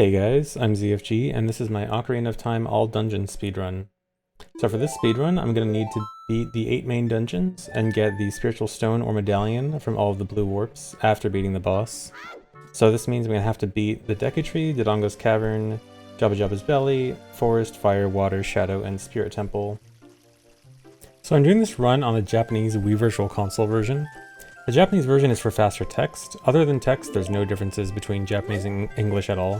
Hey guys, I'm ZFG, and this is my Ocarina of Time all dungeon speedrun. So for this speedrun, I'm going to need to beat the 8 main dungeons and get the spiritual stone or medallion from all of the blue warps after beating the boss. So this means I'm going to have to beat the Deku Tree, Dodongo's Cavern, Jabba Jabba's Belly, Forest, Fire, Water, Shadow, and Spirit Temple. So I'm doing this run on the Japanese Wii Virtual Console version. The Japanese version is for faster text. Other than text, there's no differences between Japanese and English at all.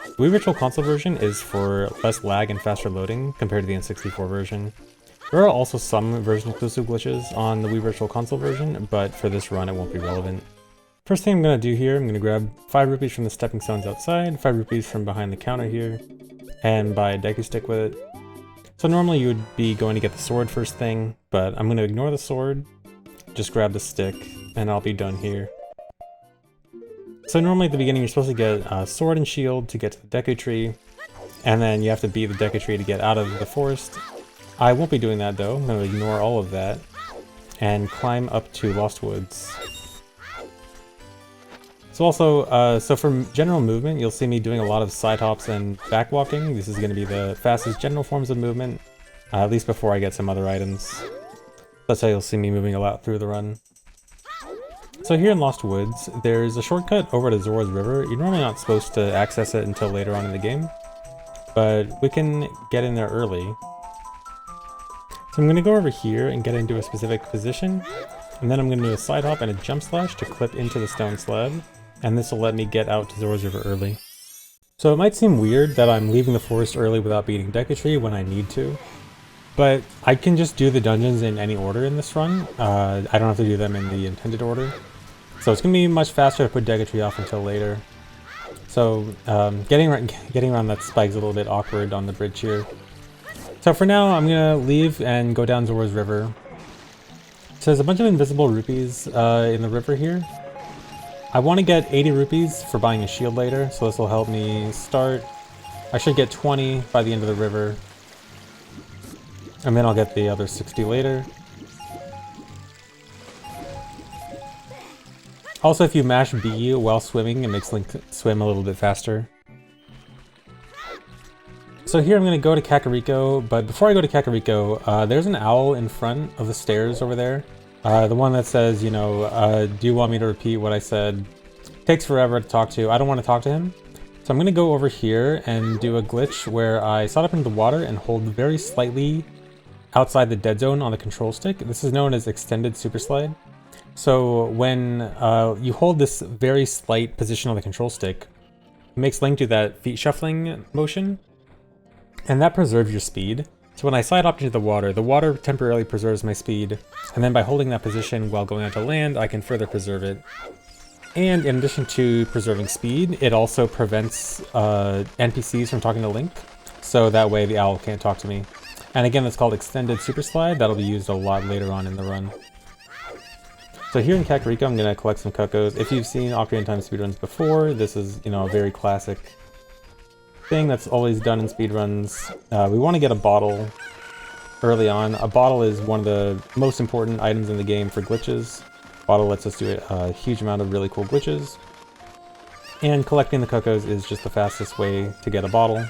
The Wii Virtual Console version is for less lag and faster loading compared to the N64 version. There are also some version-exclusive glitches on the Wii Virtual Console version, but for this run it won't be relevant. First thing I'm going to do here, I'm going to grab 5 rupees from the stepping stones outside, 5 rupees from behind the counter here, and buy a Deku Stick with it. So normally you would be going to get the sword first thing, but I'm going to ignore the sword, just grab the stick, and I'll be done here. So normally at the beginning you're supposed to get a sword and shield to get to the Deku Tree, and then you have to beat the Deku Tree to get out of the forest. I won't be doing that though, I'm going to ignore all of that, and climb up to Lost Woods. So also, so for general movement, you'll see me doing a lot of side hops and back walking. This is going to be the fastest general forms of movement, at least before I get some other items. That's how you'll see me moving a lot through the run. So here in Lost Woods, there's a shortcut over to Zora's River. You're normally not supposed to access it until later on in the game, but we can get in there early. So I'm going to go over here and get into a specific position, and then I'm going to do a side hop and a jump slash to clip into the stone slab, and this will let me get out to Zora's River early. So it might seem weird that I'm leaving the forest early without beating Deku Tree when I need to, but I can just do the dungeons in any order in this run. I don't have to do them in the intended order. So it's going to be much faster to put Deku Tree off until later. So getting around that spike's a little bit awkward on the bridge here. So for now, I'm going to leave and go down Zora's River. So there's a bunch of invisible rupees in the river here. I want to get 80 rupees for buying a shield later, so this will help me start. I should get 20 by the end of the river, and then I'll get the other 60 later. Also, if you mash B while swimming, it makes Link swim a little bit faster. So here I'm going to go to Kakariko, but before I go to Kakariko, there's an owl in front of the stairs over there. The one that says, you know, do you want me to repeat what I said? Takes forever to talk to. I don't want to talk to him. So I'm going to go over here and do a glitch where I slide up into the water and hold very slightly outside the dead zone on the control stick. This is known as extended super slide. So when you hold this very slight position on the control stick, it makes Link do that feet shuffling motion, and that preserves your speed. So when I slide up into the water temporarily preserves my speed, and then by holding that position while going onto land, I can further preserve it. And in addition to preserving speed, it also prevents NPCs from talking to Link, so that way the owl can't talk to me. And again, that's called extended super slide. That'll be used a lot later on in the run. So here in Kakariko, I'm going to collect some Cocos. If you've seen Ocarina of Time speedruns before, this is, you know, a very classic thing that's always done in speedruns. We want to get a bottle early on. A bottle is one of the most important items in the game for glitches. Bottle lets us do a huge amount of really cool glitches. And collecting the Cocos is just the fastest way to get a bottle.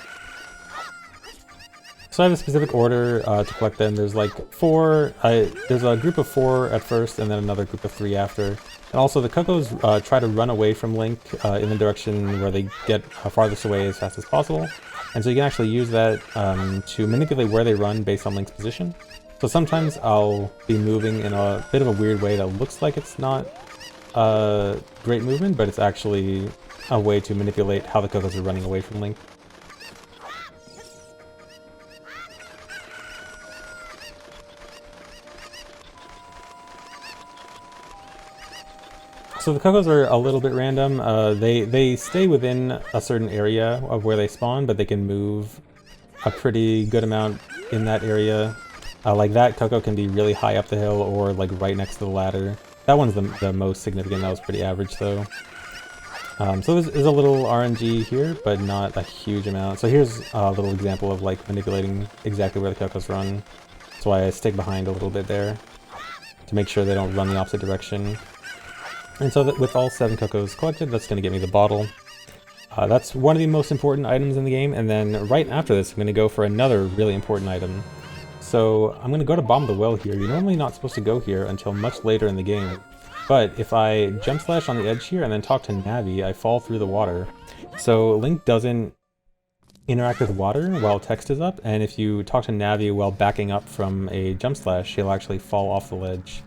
So I have a specific order to collect them. There's like 4, there's a group of 4 at first and then another group of 3 after. And also the Cocos try to run away from Link in the direction where they get farthest away as fast as possible. And so you can actually use that to manipulate where they run based on Link's position. So sometimes I'll be moving in a bit of a weird way that looks like it's not great movement, but it's actually a way to manipulate how the Cocos are running away from Link. So the Cocos are a little bit random. They stay within a certain area of where they spawn, but they can move a pretty good amount in that area. Like that Coco can be really high up the hill or like right next to the ladder. That one's the most significant. That was pretty average though. So there's a little RNG here, but not a huge amount. So here's a little example of like manipulating exactly where the Cocos run. That's why I stick behind a little bit there to make sure they don't run the opposite direction. And so that with all 7 Cocos collected, that's going to get me the bottle. That's one of the most important items in the game, and then right after this I'm going to go for another really important item. So I'm going to go to Bottom of the Well here. You're normally not supposed to go here until much later in the game, but if I jump slash on the edge here and then talk to Navi, I fall through the water. So Link doesn't interact with water while text is up, and if you talk to Navi while backing up from a jump slash, he'll actually fall off the ledge.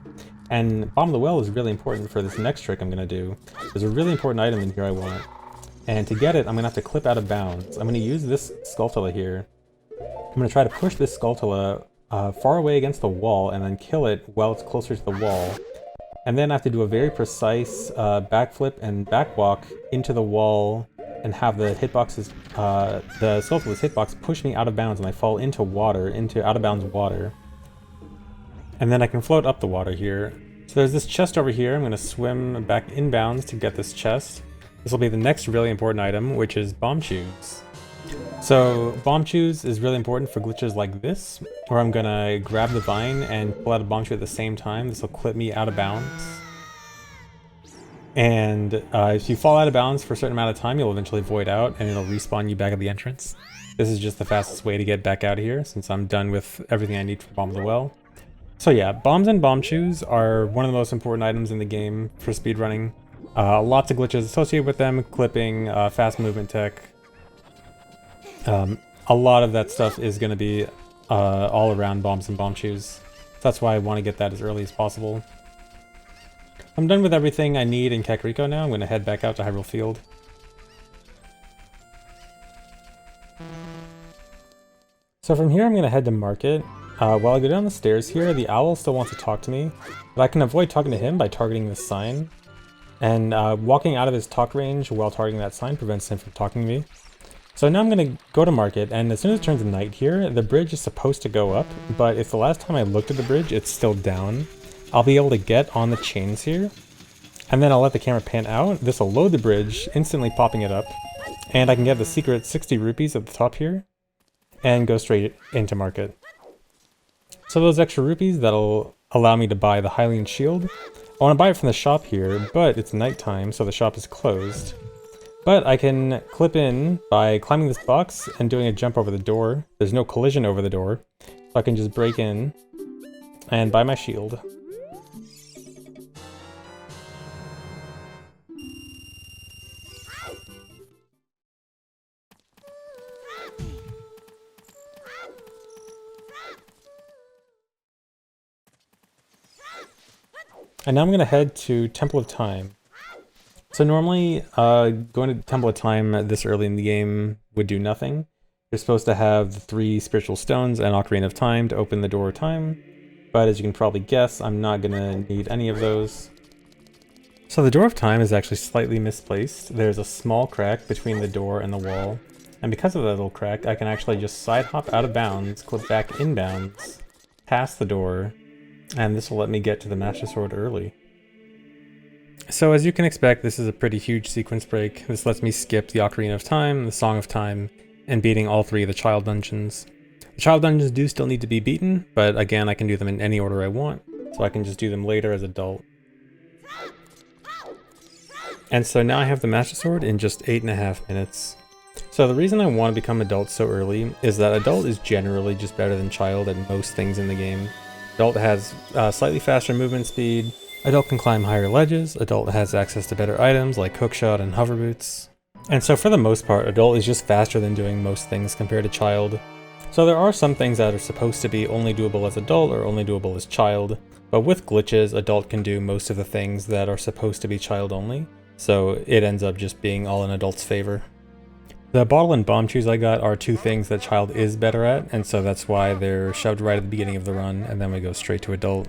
And Bottom of the Well is really important for this next trick I'm going to do. There's a really important item in here I want. And to get it, I'm going to have to clip out of bounds. I'm going to use this Skulltula here. I'm going to try to push this Skulltula far away against the wall and then kill it while it's closer to the wall. And then I have to do a very precise backflip and backwalk into the wall and have the hitboxes, the Skulltula's hitbox push me out of bounds and I fall into water, into out of bounds water. And then I can float up the water here. So there's this chest over here. I'm going to swim back inbounds to get this chest. This will be the next really important item, which is Bomb Shoes. So Bomb Shoes is really important for glitches like this, where I'm going to grab the vine and pull out a Bomb Shoe at the same time. This will clip me out of bounds. And if you fall out of bounds for a certain amount of time, you'll eventually void out and it'll respawn you back at the entrance. This is just the fastest way to get back out of here, since I'm done with everything I need for Bottom of the Well. So yeah, bombs and bomb shoes are one of the most important items in the game for speedrunning. Lots of glitches associated with them, clipping, fast movement tech. A lot of that stuff is going to be all around bombs and bomb shoes. So that's why I want to get that as early as possible. I'm done with everything I need in Kakariko now. I'm going to head back out to Hyrule Field. So from here I'm going to head to Market. While I go down the stairs here, the owl still wants to talk to me, but I can avoid talking to him by targeting this sign. And walking out of his talk range while targeting that sign prevents him from talking to me. So now I'm going to go to Market, and as soon as it turns night here, the bridge is supposed to go up, but if the last time I looked at the bridge, it's still down. I'll be able to get on the chains here, and then I'll let the camera pan out. This will load the bridge, instantly popping it up, and I can get the secret 60 rupees at the top here, and go straight into Market. So those extra rupees, that'll allow me to buy the Hylian shield. I want to buy it from the shop here, but it's nighttime, so the shop is closed. But I can clip in by climbing this box and doing a jump over the door. There's no collision over the door, so I can just break in and buy my shield. And now I'm going to head to Temple of Time. So normally, going to Temple of Time this early in the game would do nothing. You're supposed to have the 3 spiritual stones and Ocarina of Time to open the door of time. But as you can probably guess, I'm not going to need any of those. So the door of time is actually slightly misplaced. There's a small crack between the door and the wall. And because of that little crack, I can actually just side hop out of bounds, clip back inbounds, past the door, and this will let me get to the Master Sword early. So as you can expect, this is a pretty huge sequence break. This lets me skip the Ocarina of Time, the Song of Time, and beating all 3 of the child dungeons. The child dungeons do still need to be beaten, but again, I can do them in any order I want, so I can just do them later as adult. And so now I have the Master Sword in just 8.5 minutes. So the reason I want to become adult so early is that adult is generally just better than child at most things in the game. Adult has slightly faster movement speed, adult can climb higher ledges, adult has access to better items like hookshot and hover boots. And so for the most part, adult is just faster than doing most things compared to child. So there are some things that are supposed to be only doable as adult or only doable as child, but with glitches, adult can do most of the things that are supposed to be child only, so it ends up just being all in adult's favor. The bottle and bomb shoes I got are 2 things that child is better at, and so that's why they're shoved right at the beginning of the run, and then we go straight to adult.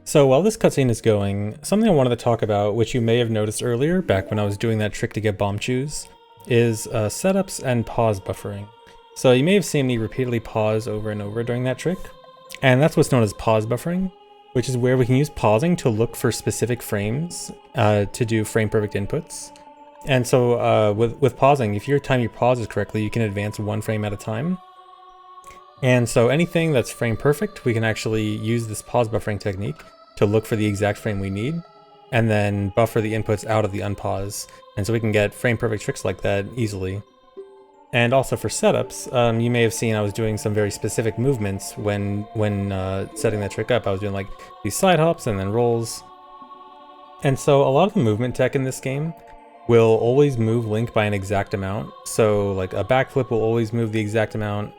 So while this cutscene is going, something I wanted to talk about, which you may have noticed earlier, back when I was doing that trick to get bomb shoes, is setups and pause buffering. So you may have seen me repeatedly pause over and over during that trick, and that's what's known as pause buffering, which is where we can use pausing to look for specific frames to do frame perfect inputs. And so with pausing, if your time your pauses correctly, you can advance 1 frame at a time. And so anything that's frame perfect, we can actually use this pause buffering technique to look for the exact frame we need. and then buffer the inputs out of the unpause. And so we can get frame perfect tricks like that easily. And also for setups, you may have seen I was doing some very specific movements when setting that trick up. I was doing like these side hops and then rolls. And so a lot of the movement tech in this game will always move Link by an exact amount. So like a backflip will always move the exact amount.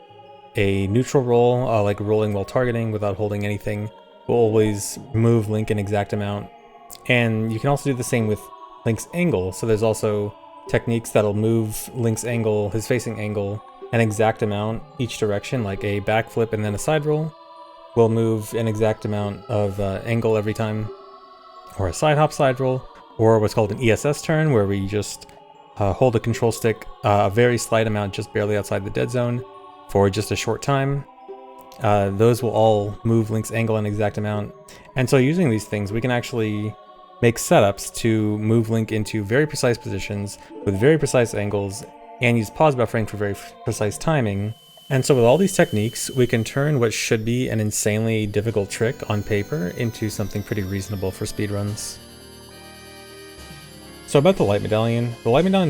A neutral roll, like rolling while targeting without holding anything, will always move Link an exact amount. And you can also do the same with Link's angle. So there's also techniques that'll move Link's angle, his facing angle, an exact amount each direction, like a backflip and then a side roll will move an exact amount of angle every time, or a side hop side roll, or what's called an ESS turn, where we just hold the control stick a very slight amount just barely outside the dead zone for just a short time. Those will all move Link's angle an exact amount. And so using these things, we can actually make setups to move Link into very precise positions with very precise angles and use pause buffering for very precise timing. And so with all these techniques, we can turn what should be an insanely difficult trick on paper into something pretty reasonable for speedruns. So about the light medallion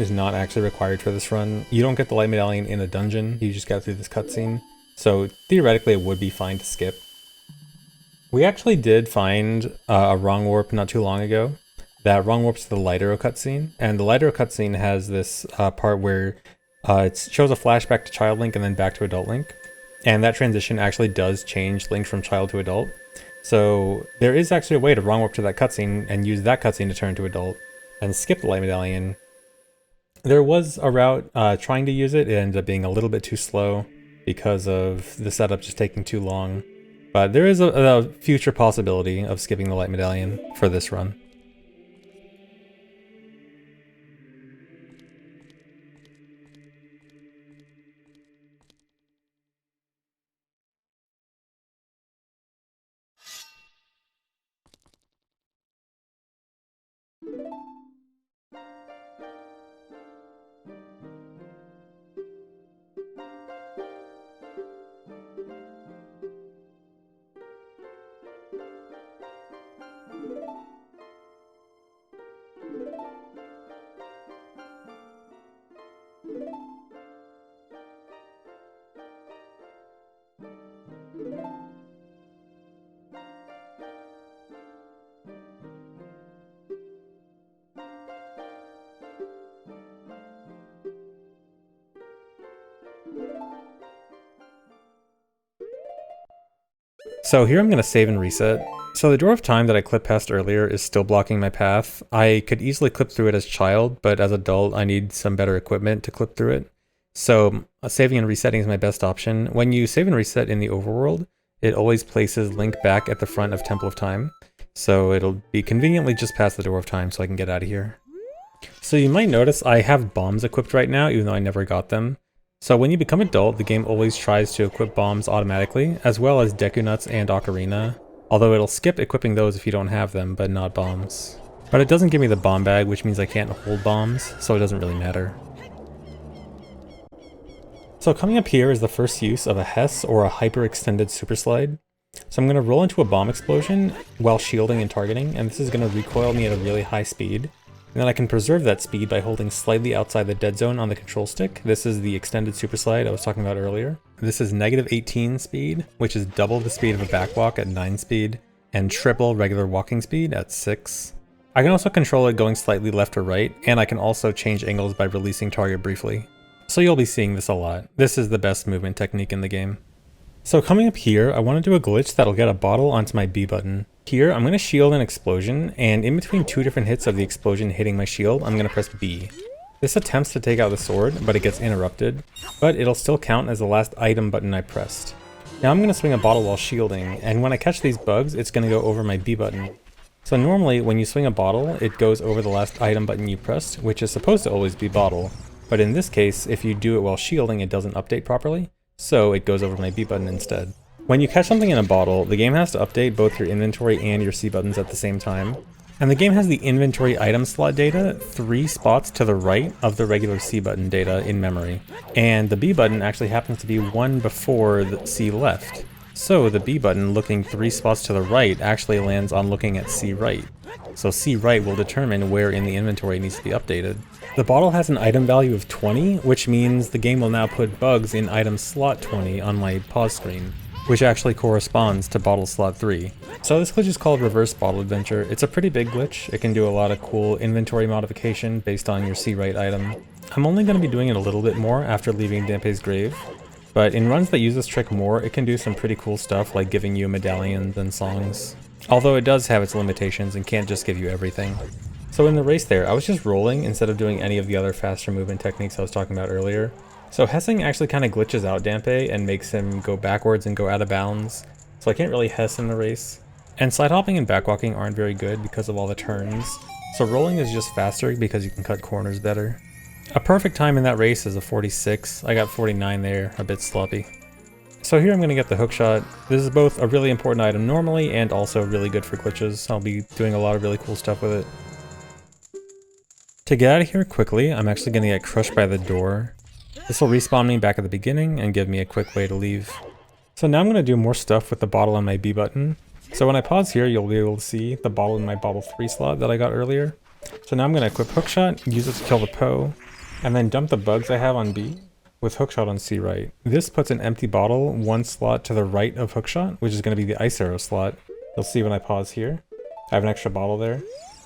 is not actually required for this run. You don't get the light medallion in a dungeon, you just get through this cutscene. So theoretically it would be fine to skip. We actually did find a wrong warp not too long ago. That wrong warps to the light arrow cutscene, and the light arrow cutscene has this part where it shows a flashback to Child Link and then back to Adult Link. And that transition actually does change Link from child to adult. So there is actually a way to wrong warp to that cutscene and use that cutscene to turn to adult and skip the light medallion. There was a route trying to use it. It ended up being a little bit too slow because of the setup just taking too long. But there is a future possibility of skipping the light medallion for this run. So here I'm going to save and reset. So the Door of Time that I clipped past earlier is still blocking my path. I could easily clip through it as child, but as adult I need some better equipment to clip through it. So saving and resetting is my best option. When you save and reset in the overworld, it always places Link back at the front of Temple of Time. So it'll be conveniently just past the Door of Time so I can get out of here. So you might notice I have bombs equipped right now, even though I never got them. So when you become adult, the game always tries to equip bombs automatically, as well as Deku Nuts and Ocarina, although it'll skip equipping those if you don't have them, but not bombs. But it doesn't give me the bomb bag, which means I can't hold bombs, so it doesn't really matter. So coming up here is the first use of a Hess, or a hyper-extended super slide. So I'm going to roll into a bomb explosion while shielding and targeting, and this is going to recoil me at a really high speed. And then I can preserve that speed by holding slightly outside the dead zone on the control stick. This is the extended super slide I was talking about earlier. This is -18 speed, which is double the speed of a backwalk at 9 speed, and triple regular walking speed at 6. I can also control it going slightly left or right, and I can also change angles by releasing target briefly. So you'll be seeing this a lot. This is the best movement technique in the game. So coming up here, I want to do a glitch that'll get a bottle onto my B button. Here, I'm going to shield an explosion, and in between 2 different hits of the explosion hitting my shield, I'm going to press B. This attempts to take out the sword, but it gets interrupted, but it'll still count as the last item button I pressed. Now I'm going to swing a bottle while shielding, and when I catch these bugs, it's going to go over my B button. So normally, when you swing a bottle, it goes over the last item button you pressed, which is supposed to always be bottle. But in this case, if you do it while shielding, it doesn't update properly, so it goes over my B button instead. When you catch something in a bottle, the game has to update both your inventory and your C buttons at the same time. And the game has the inventory item slot data 3 spots to the right of the regular C button data in memory. And the B button actually happens to be 1 before the C left. So the B button looking 3 spots to the right actually lands on looking at C right. so C right will determine where in the inventory it needs to be updated. The bottle has an item value of 20, which means the game will now put bugs in item slot 20 on my pause screen, which actually corresponds to bottle slot 3. So this glitch is called Reverse Bottle Adventure. It's a pretty big glitch. It can do a lot of cool inventory modification based on your C right item. I'm only going to be doing it a little bit more after leaving Dampe's grave, but in runs that use this trick more, it can do some pretty cool stuff like giving you medallions and songs. Although it does have its limitations and can't just give you everything. So in the race there, I was just rolling instead of doing any of the other faster movement techniques I was talking about earlier. So Hessing actually kind of glitches out Dampe and makes him go backwards and go out of bounds. So I can't really Hess in the race. And side hopping and backwalking aren't very good because of all the turns. So rolling is just faster because you can cut corners better. A perfect time in that race is a 46. I got 49 there, a bit sloppy. So here I'm going to get the hookshot. This is both a really important item normally and also really good for glitches. I'll be doing a lot of really cool stuff with it. To get out of here quickly, I'm actually going to get crushed by the door. This will respawn me back at the beginning and give me a quick way to leave. So now I'm going to do more stuff with the bottle on my B button. So when I pause here, you'll be able to see the bottle in my bottle 3 slot that I got earlier. So now I'm going to equip hookshot, use it to kill the Poe, and then dump the bugs I have on B with hookshot on C right. This puts an empty bottle 1 slot to the right of hookshot, which is going to be the ice arrow slot. You'll see when I pause here. I have an extra bottle there.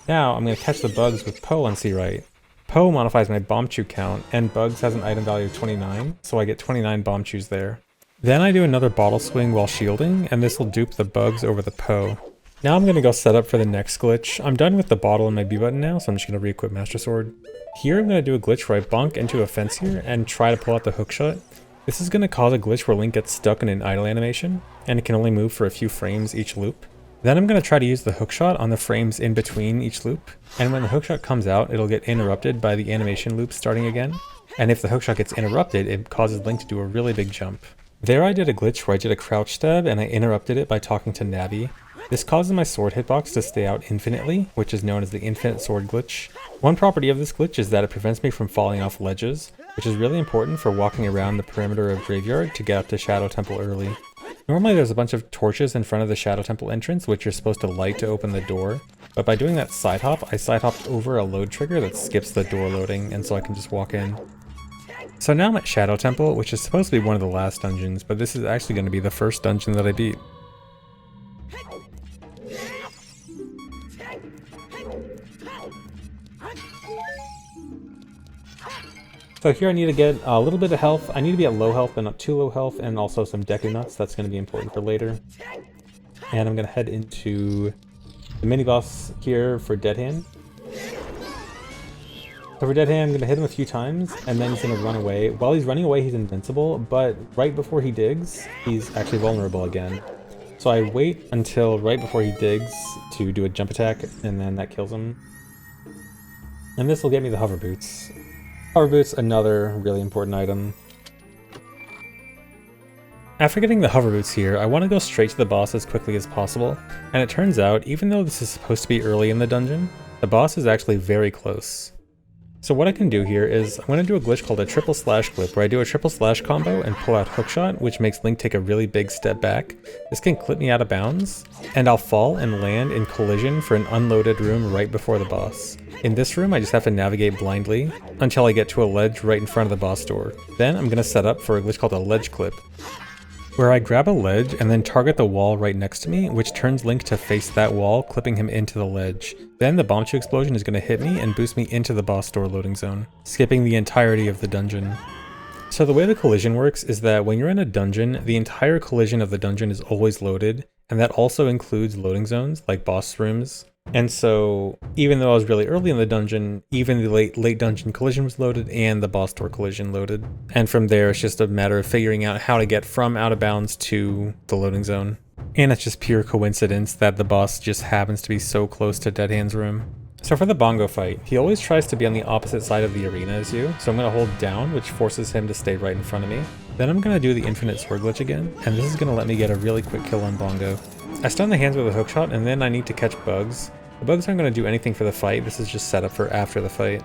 Now I'm going to catch the bugs with Poe on C right. Poe modifies my bomb chew count, and bugs has an item value of 29, so I get 29 bomb chews there. Then I do another bottle swing while shielding, and this will dupe the bugs over the Poe. Now I'm going to go set up for the next glitch. I'm done with the bottle and my B button now, so I'm just going to re-equip Master Sword. Here I'm going to do a glitch where I bonk into a fence here and try to pull out the hookshot. This is going to cause a glitch where Link gets stuck in an idle animation, and it can only move for a few frames each loop. Then I'm going to try to use the hookshot on the frames in between each loop, and when the hookshot comes out, it'll get interrupted by the animation loop starting again. And if the hookshot gets interrupted, it causes Link to do a really big jump. There I did a glitch where I did a crouch stab and I interrupted it by talking to Navi. This causes my sword hitbox to stay out infinitely, which is known as the infinite sword glitch. One property of this glitch is that it prevents me from falling off ledges, which is really important for walking around the perimeter of Graveyard to get up to Shadow Temple early. Normally there's a bunch of torches in front of the Shadow Temple entrance which you're supposed to light to open the door, but by doing that side hop, I side hopped over a load trigger that skips the door loading, and so I can just walk in. So now I'm at Shadow Temple, which is supposed to be one of the last dungeons, but this is actually going to be the first dungeon that I beat. So here I need to get a little bit of health. I need to be at low health but not too low health, and also some Deku Nuts. That's going to be important for later. And I'm going to head into the mini boss here for Dead Hand. So for Dead Hand, I'm going to hit him a few times, and then he's going to run away. While he's running away, he's invincible, but right before he digs, he's actually vulnerable again. So I wait until right before he digs to do a jump attack, and then that kills him. And this will get me the hover boots. Hover boots, another really important item. After getting the hover boots here, I want to go straight to the boss as quickly as possible, and it turns out, even though this is supposed to be early in the dungeon, the boss is actually very close. So what I can do here is, I'm going to do a glitch called a triple slash clip, where I do a triple slash combo and pull out hookshot, which makes Link take a really big step back. This can clip me out of bounds, and I'll fall and land in collision for an unloaded room right before the boss. In this room, I just have to navigate blindly until I get to a ledge right in front of the boss door. Then I'm going to set up for a glitch called a ledge clip, where I grab a ledge and then target the wall right next to me, which turns Link to face that wall, clipping him into the ledge. Then the bomb chew explosion is going to hit me and boost me into the boss door loading zone, skipping the entirety of the dungeon. So the way the collision works is that when you're in a dungeon, the entire collision of the dungeon is always loaded, and that also includes loading zones, like boss rooms. And so, even though I was really early in the dungeon, even the late dungeon collision was loaded and the boss door collision loaded. And from there, it's just a matter of figuring out how to get from out of bounds to the loading zone. And it's just pure coincidence that the boss just happens to be so close to Dead Hand's room. So for the bongo fight, he always tries to be on the opposite side of the arena as you, so I'm going to hold down, which forces him to stay right in front of me. Then I'm going to do the infinite sword glitch again, and this is going to let me get a really quick kill on bongo. I stun the hands with a hookshot, and then I need to catch bugs. The bugs aren't going to do anything for the fight, this is just set up for after the fight.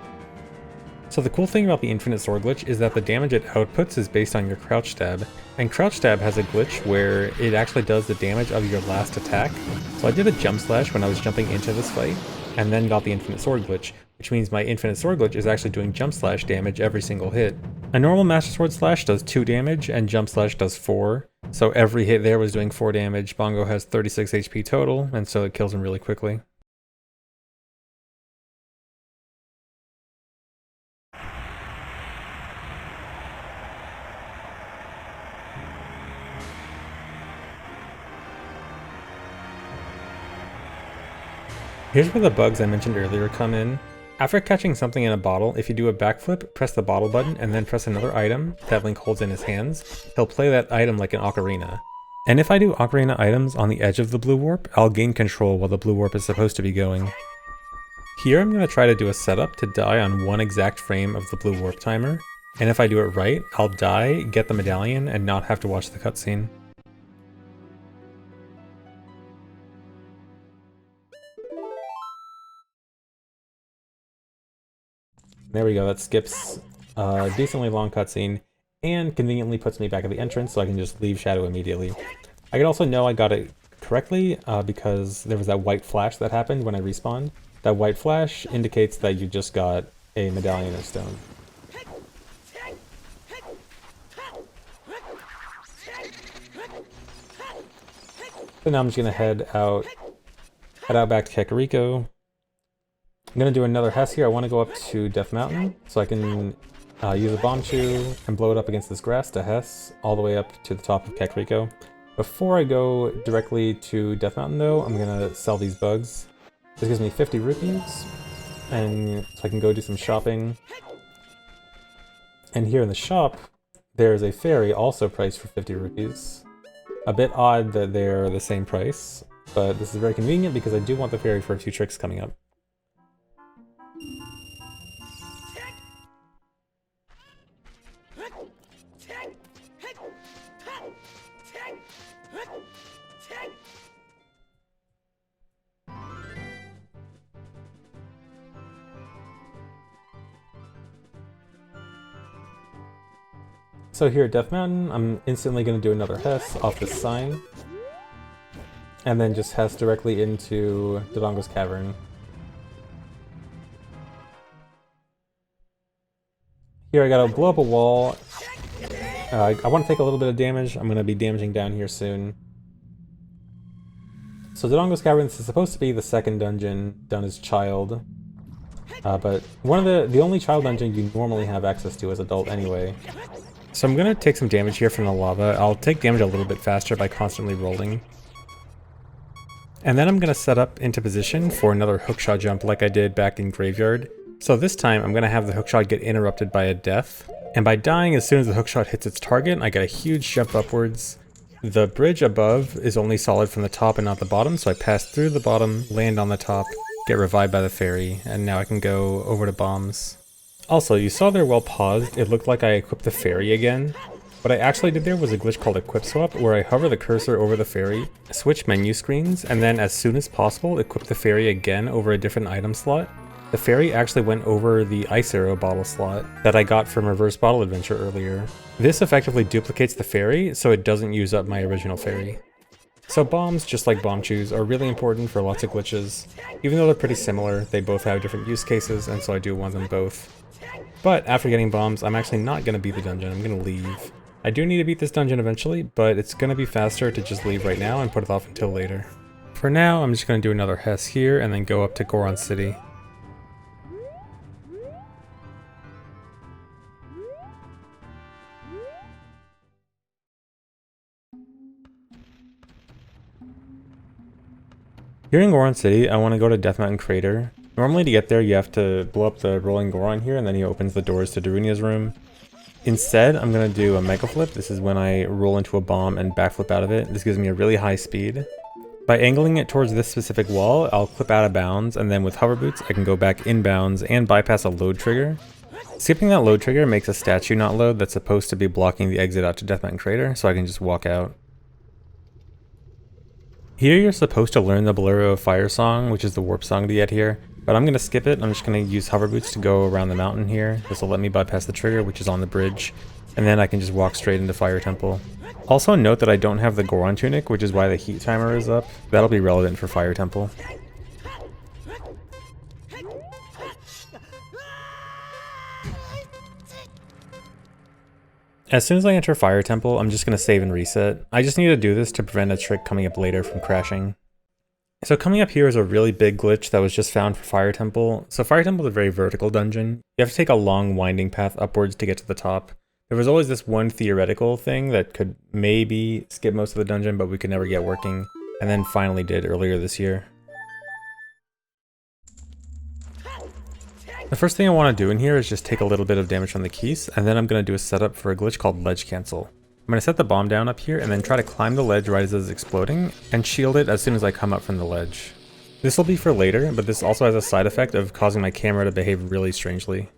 So the cool thing about the infinite sword glitch is that the damage it outputs is based on your crouch stab, and crouch stab has a glitch where it actually does the damage of your last attack. So I did a jump slash when I was jumping into this fight, and then got the infinite sword glitch, which means my infinite sword glitch is actually doing jump slash damage every single hit. A normal master sword slash does 2 damage and jump slash does 4, so every hit there was doing 4 damage. Bongo has 36 HP total, and so it kills him really quickly. Here's where the bugs I mentioned earlier come in. After catching something in a bottle, if you do a backflip, press the bottle button, and then press another item that Link holds in his hands, he'll play that item like an ocarina. And if I do ocarina items on the edge of the blue warp, I'll gain control while the blue warp is supposed to be going. Here I'm going to try to do a setup to die on 1 exact frame of the blue warp timer, and if I do it right, I'll die, get the medallion, and not have to watch the cutscene. There we go, that skips a decently long cutscene, and conveniently puts me back at the entrance so I can just leave Shadow immediately. I could also know I got it correctly because there was that white flash that happened when I respawned. That white flash indicates that you just got a medallion or stone. So now I'm just gonna head out back to Kakariko. I'm gonna do another Hess here. I want to go up to Death Mountain so I can use a bomb chew and blow it up against this grass to Hess all the way up to the top of Kakariko. Before I go directly to Death Mountain though, I'm gonna sell these bugs. This gives me 50 rupees, and so I can go do some shopping. And here in the shop, there's a fairy also priced for 50 rupees. A bit odd that they're the same price, but this is very convenient because I do want the fairy for a few tricks coming up. So here at Death Mountain, I'm instantly going to do another Hess off this sign, and then just Hess directly into Dodongo's Cavern. Here I gotta blow up a wall. I want to take a little bit of damage. I'm going to be damaging down here soon. So Dodongo's Cavern, this is supposed to be the second dungeon done as child. But one of the only child dungeon you normally have access to as adult anyway. So I'm going to take some damage here from the lava. I'll take damage a little bit faster by constantly rolling. And then I'm going to set up into position for another hookshot jump like I did back in Graveyard. So this time I'm going to have the hookshot get interrupted by a death. And by dying as soon as the hookshot hits its target, I get a huge jump upwards. The bridge above is only solid from the top and not the bottom, so I pass through the bottom, land on the top, get revived by the fairy, and now I can go over to bombs. Also, you saw there while paused, it looked like I equipped the fairy again. What I actually did there was a glitch called Equip Swap, where I hover the cursor over the fairy, switch menu screens, and then as soon as possible, equip the fairy again over a different item slot. The fairy actually went over the Ice Arrow bottle slot that I got from Reverse Bottle Adventure earlier. This effectively duplicates the fairy, so it doesn't use up my original fairy. So bombs, just like bomb chews, are really important for lots of glitches. Even though they're pretty similar, they both have different use cases, and so I do want them both. But after getting bombs, I'm actually not going to beat the dungeon, I'm going to leave. I do need to beat this dungeon eventually, but it's going to be faster to just leave right now and put it off until later. For now, I'm just going to do another Hess here and then go up to Goron City. Here in Goron City, I want to go to Death Mountain Crater. Normally to get there, you have to blow up the rolling Goron here, and then he opens the doors to Darunia's room. Instead, I'm going to do a Mega Flip. This is when I roll into a bomb and backflip out of it. This gives me a really high speed. By angling it towards this specific wall, I'll clip out of bounds, and then with hover boots, I can go back in bounds and bypass a load trigger. Skipping that load trigger makes a statue not load that's supposed to be blocking the exit out to Death Mountain Crater, so I can just walk out. Here you're supposed to learn the Bolero of Fire song, which is the warp song to get here, but I'm going to skip it. I'm just going to use hover boots to go around the mountain here. This will let me bypass the trigger, which is on the bridge, and then I can just walk straight into Fire Temple. Also note that I don't have the Goron tunic, which is why the heat timer is up. That'll be relevant for Fire Temple. As soon as I enter Fire Temple, I'm just going to save and reset. I just need to do this to prevent a trick coming up later from crashing. So coming up here is a really big glitch that was just found for Fire Temple. So Fire Temple is a very vertical dungeon. You have to take a long winding path upwards to get to the top. There was always this one theoretical thing that could maybe skip most of the dungeon, but we could never get working, and then finally did earlier this year. The first thing I want to do in here is just take a little bit of damage from the keys, and then I'm going to do a setup for a glitch called ledge cancel. I'm going to set the bomb down up here and then try to climb the ledge right as it's exploding, and shield it as soon as I come up from the ledge. This will be for later, but this also has a side effect of causing my camera to behave really strangely.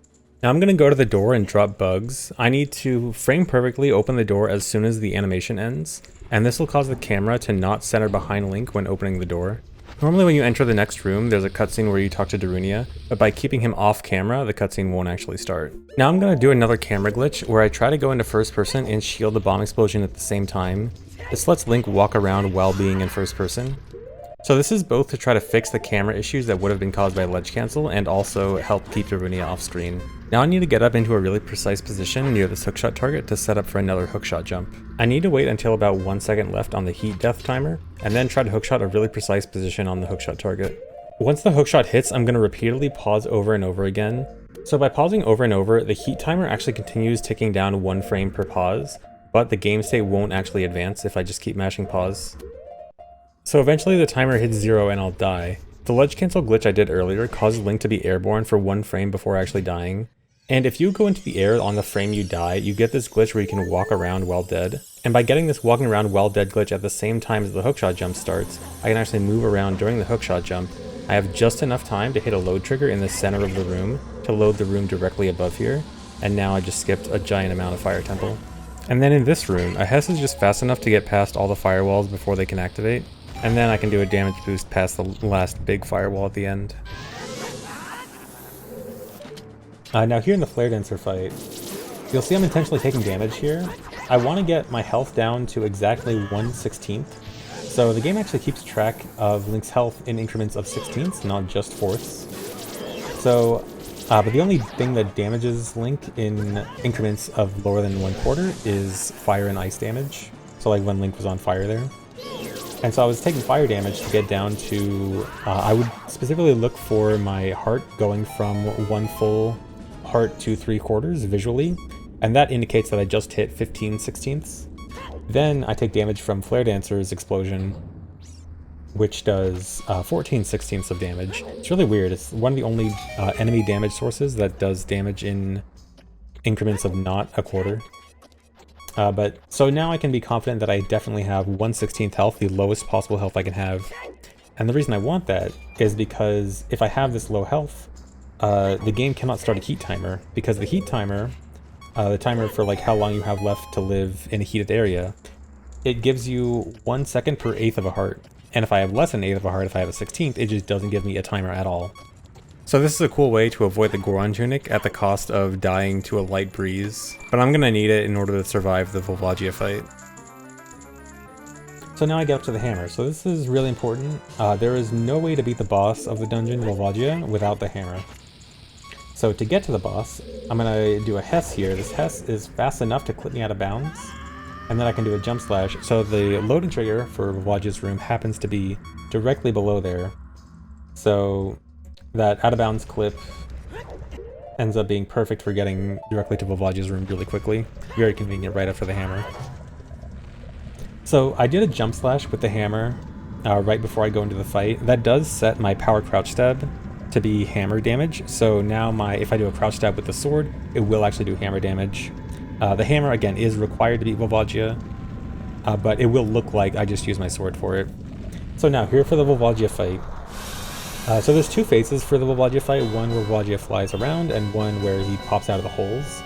Now I'm going to go to the door and drop bugs. I need to frame perfectly open the door as soon as the animation ends, and this will cause the camera to not center behind Link when opening the door. Normally when you enter the next room, there's a cutscene where you talk to Darunia, but by keeping him off camera, the cutscene won't actually start. Now I'm going to do another camera glitch where I try to go into first person and shield the bomb explosion at the same time. This lets Link walk around while being in first person. So this is both to try to fix the camera issues that would have been caused by ledge cancel and also help keep Darunia off screen. Now I need to get up into a really precise position near this hookshot target to set up for another hookshot jump. I need to wait until about 1 second left on the heat death timer, and then try to hookshot a really precise position on the hookshot target. Once the hookshot hits, I'm going to repeatedly pause over and over again. So by pausing over and over, the heat timer actually continues ticking down 1 frame per pause, but the game state won't actually advance if I just keep mashing pause. So eventually the timer hits 0 and I'll die. The ledge cancel glitch I did earlier causes Link to be airborne for 1 frame before actually dying. And if you go into the air on the frame you die, you get this glitch where you can walk around while dead. And by getting this walking around while dead glitch at the same time as the hookshot jump starts, I can actually move around during the hookshot jump. I have just enough time to hit a load trigger in the center of the room to load the room directly above here. And now I just skipped a giant amount of Fire Temple. And then in this room, a Hess is just fast enough to get past all the firewalls before they can activate. And then I can do a damage boost past the last big firewall at the end. Now here in the Flare Dancer fight, you'll see I'm intentionally taking damage here. I want to get my health down to exactly 1/16. So the game actually keeps track of Link's health in increments of 16ths, not just fourths. So, but the only thing that damages Link in increments of lower than 1/4 is fire and ice damage. So like when Link was on fire there. And so I was taking fire damage to get down to, I would specifically look for my heart going from 1 full heart to 3/4 visually, and that indicates that I just hit 15/16. Then I take damage from Flare Dancer's explosion, which does 14/16 of damage. It's really weird. It's one of the only enemy damage sources that does damage in increments of not a quarter. But so now I can be confident that I definitely have 1/16 health, the lowest possible health I can have. And the reason I want that is because if I have this low health, the game cannot start a heat timer, because the heat timer, the timer for like how long you have left to live in a heated area, it gives you 1 second per eighth of a heart. And if I have less than an eighth of a heart, if I have a 16th, it just doesn't give me a timer at all. So this is a cool way to avoid the Goron tunic at the cost of dying to a light breeze, but I'm gonna need it in order to survive the Volvagia fight. So now I get up to the hammer. So this is really important. There is no way to beat the boss of the dungeon, Volvagia, without the hammer. So to get to the boss, I'm gonna do a Hess here. This Hess is fast enough to clip me out of bounds, and then I can do a jump slash. So the loading trigger for Volvagia's room happens to be directly below there. So that out of bounds clip ends up being perfect for getting directly to Volvagia's room really quickly. Very convenient right after the hammer. So I did a jump slash with the hammer right before I go into the fight. That does set my power crouch stab to be hammer damage. So now if I do a crouch stab with the sword, it will actually do hammer damage. The hammer again is required to beat Volvagia, but it will look like I just used my sword for it. So now here for the Volvagia fight. So there's 2 phases for the Volvagia fight, one where Volvagia flies around and one where he pops out of the holes.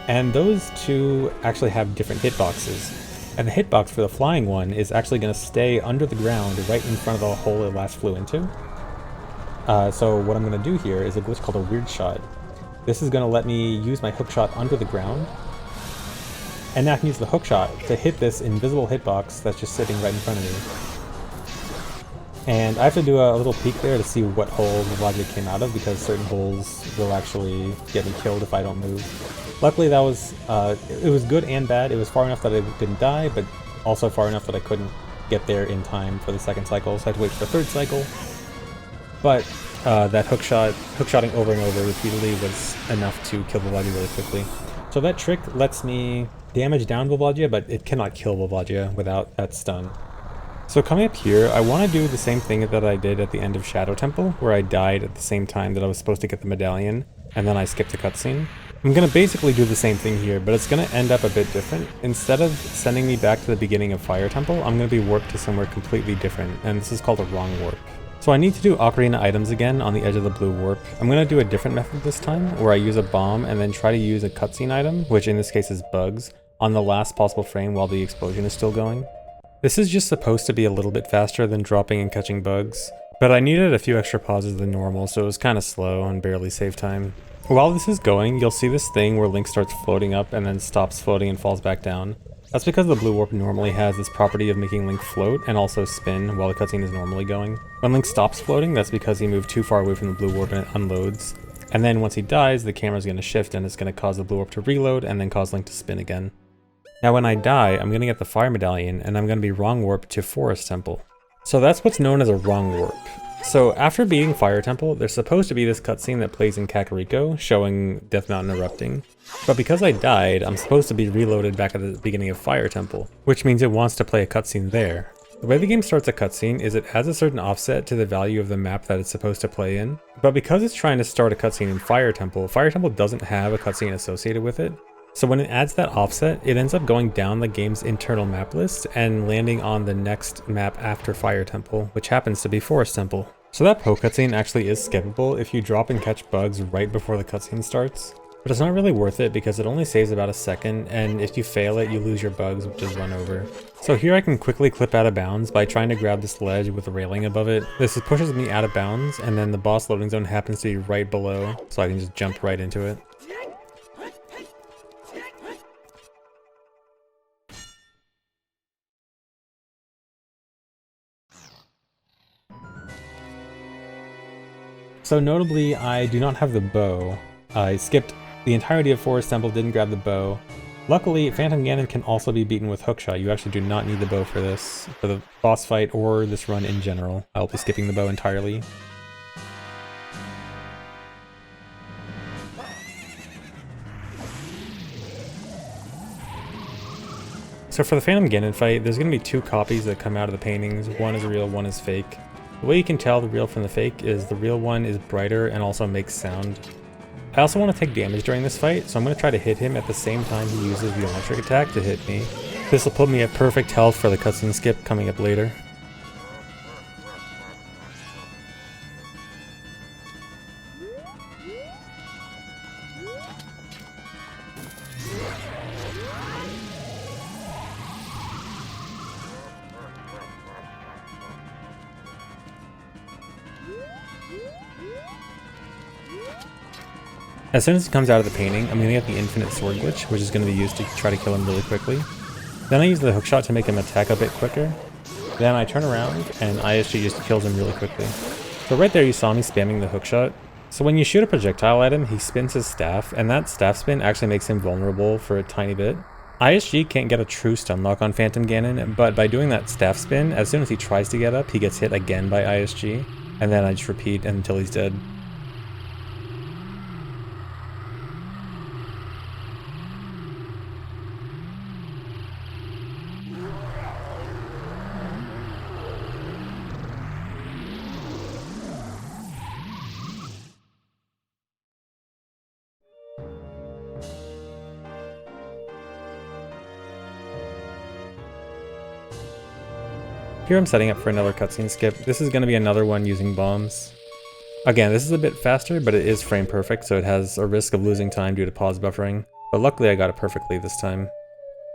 And those 2 actually have different hitboxes. And the hitbox for the flying one is actually going to stay under the ground right in front of the hole it last flew into. So what I'm going to do here is a glitch called a weird shot. This is going to let me use my hook shot under the ground. And now I can use the hook shot to hit this invisible hitbox that's just sitting right in front of me. And I have to do a little peek there to see what hole Volvagia came out of, because certain holes will actually get me killed if I don't move. Luckily that was, it was good and bad. It was far enough that I didn't die, but also far enough that I couldn't get there in time for the second cycle, so I had to wait for the third cycle. But that hookshotting over and over repeatedly was enough to kill Volvagia really quickly. So that trick lets me damage down Volvagia, but it cannot kill Volvagia without that stun. So coming up here, I want to do the same thing that I did at the end of Shadow Temple, where I died at the same time that I was supposed to get the medallion, and then I skipped the cutscene. I'm going to basically do the same thing here, but it's going to end up a bit different. Instead of sending me back to the beginning of Fire Temple, I'm going to be warped to somewhere completely different, and this is called a wrong warp. So I need to do Ocarina items again on the edge of the blue warp. I'm going to do a different method this time, where I use a bomb and then try to use a cutscene item, which in this case is bugs, on the last possible frame while the explosion is still going. This is just supposed to be a little bit faster than dropping and catching bugs, but I needed a few extra pauses than normal, so it was kind of slow and barely saved time. While this is going, you'll see this thing where Link starts floating up and then stops floating and falls back down. That's because the blue warp normally has this property of making Link float and also spin while the cutscene is normally going. When Link stops floating, that's because he moved too far away from the blue warp and it unloads. And then once he dies, the camera's going to shift and it's going to cause the blue warp to reload and then cause Link to spin again. Now when I die, I'm going to get the fire medallion and I'm going to be wrong warped to Forest Temple. So that's what's known as a wrong warp. So after beating Fire Temple, there's supposed to be this cutscene that plays in Kakariko, showing Death Mountain erupting. But because I died, I'm supposed to be reloaded back at the beginning of Fire Temple, which means it wants to play a cutscene there. The way the game starts a cutscene is it adds a certain offset to the value of the map that it's supposed to play in. But because it's trying to start a cutscene in Fire Temple doesn't have a cutscene associated with it. So when it adds that offset, it ends up going down the game's internal map list and landing on the next map after Fire Temple, which happens to be Forest Temple. So that Poe cutscene actually is skippable if you drop and catch bugs right before the cutscene starts. But it's not really worth it because it only saves about a second, and if you fail it, you lose your bugs, which is run over. So here I can quickly clip out of bounds by trying to grab this ledge with a railing above it. This pushes me out of bounds, and then the boss loading zone happens to be right below, so I can just jump right into it. So notably, I do not have the bow. I skipped the entirety of Forest Temple, didn't grab the bow. Luckily, Phantom Ganon can also be beaten with hookshot. You actually do not need the bow for this, for the boss fight or this run in general. I'll be skipping the bow entirely. So for the Phantom Ganon fight, there's going to be two copies that come out of the paintings. One is real, one is fake. The way you can tell the real from the fake is the real one is brighter and also makes sound. I also want to take damage during this fight, so I'm going to try to hit him at the same time he uses the electric attack to hit me. This will put me at perfect health for the cutscene skip coming up later. As soon as he comes out of the painting, I'm going to get the infinite sword glitch, which is going to be used to try to kill him really quickly. Then I use the hookshot to make him attack a bit quicker. Then I turn around and ISG just kills him really quickly. So right there you saw me spamming the hookshot. So when you shoot a projectile at him, he spins his staff, and that staff spin actually makes him vulnerable for a tiny bit. ISG can't get a true stun lock on Phantom Ganon, but by doing that staff spin, as soon as he tries to get up, he gets hit again by ISG, and then I just repeat until he's dead. Here I'm setting up for another cutscene skip. This is going to be another one using bombs. Again, this is a bit faster, but it is frame perfect, so it has a risk of losing time due to pause buffering. But luckily I got it perfectly this time.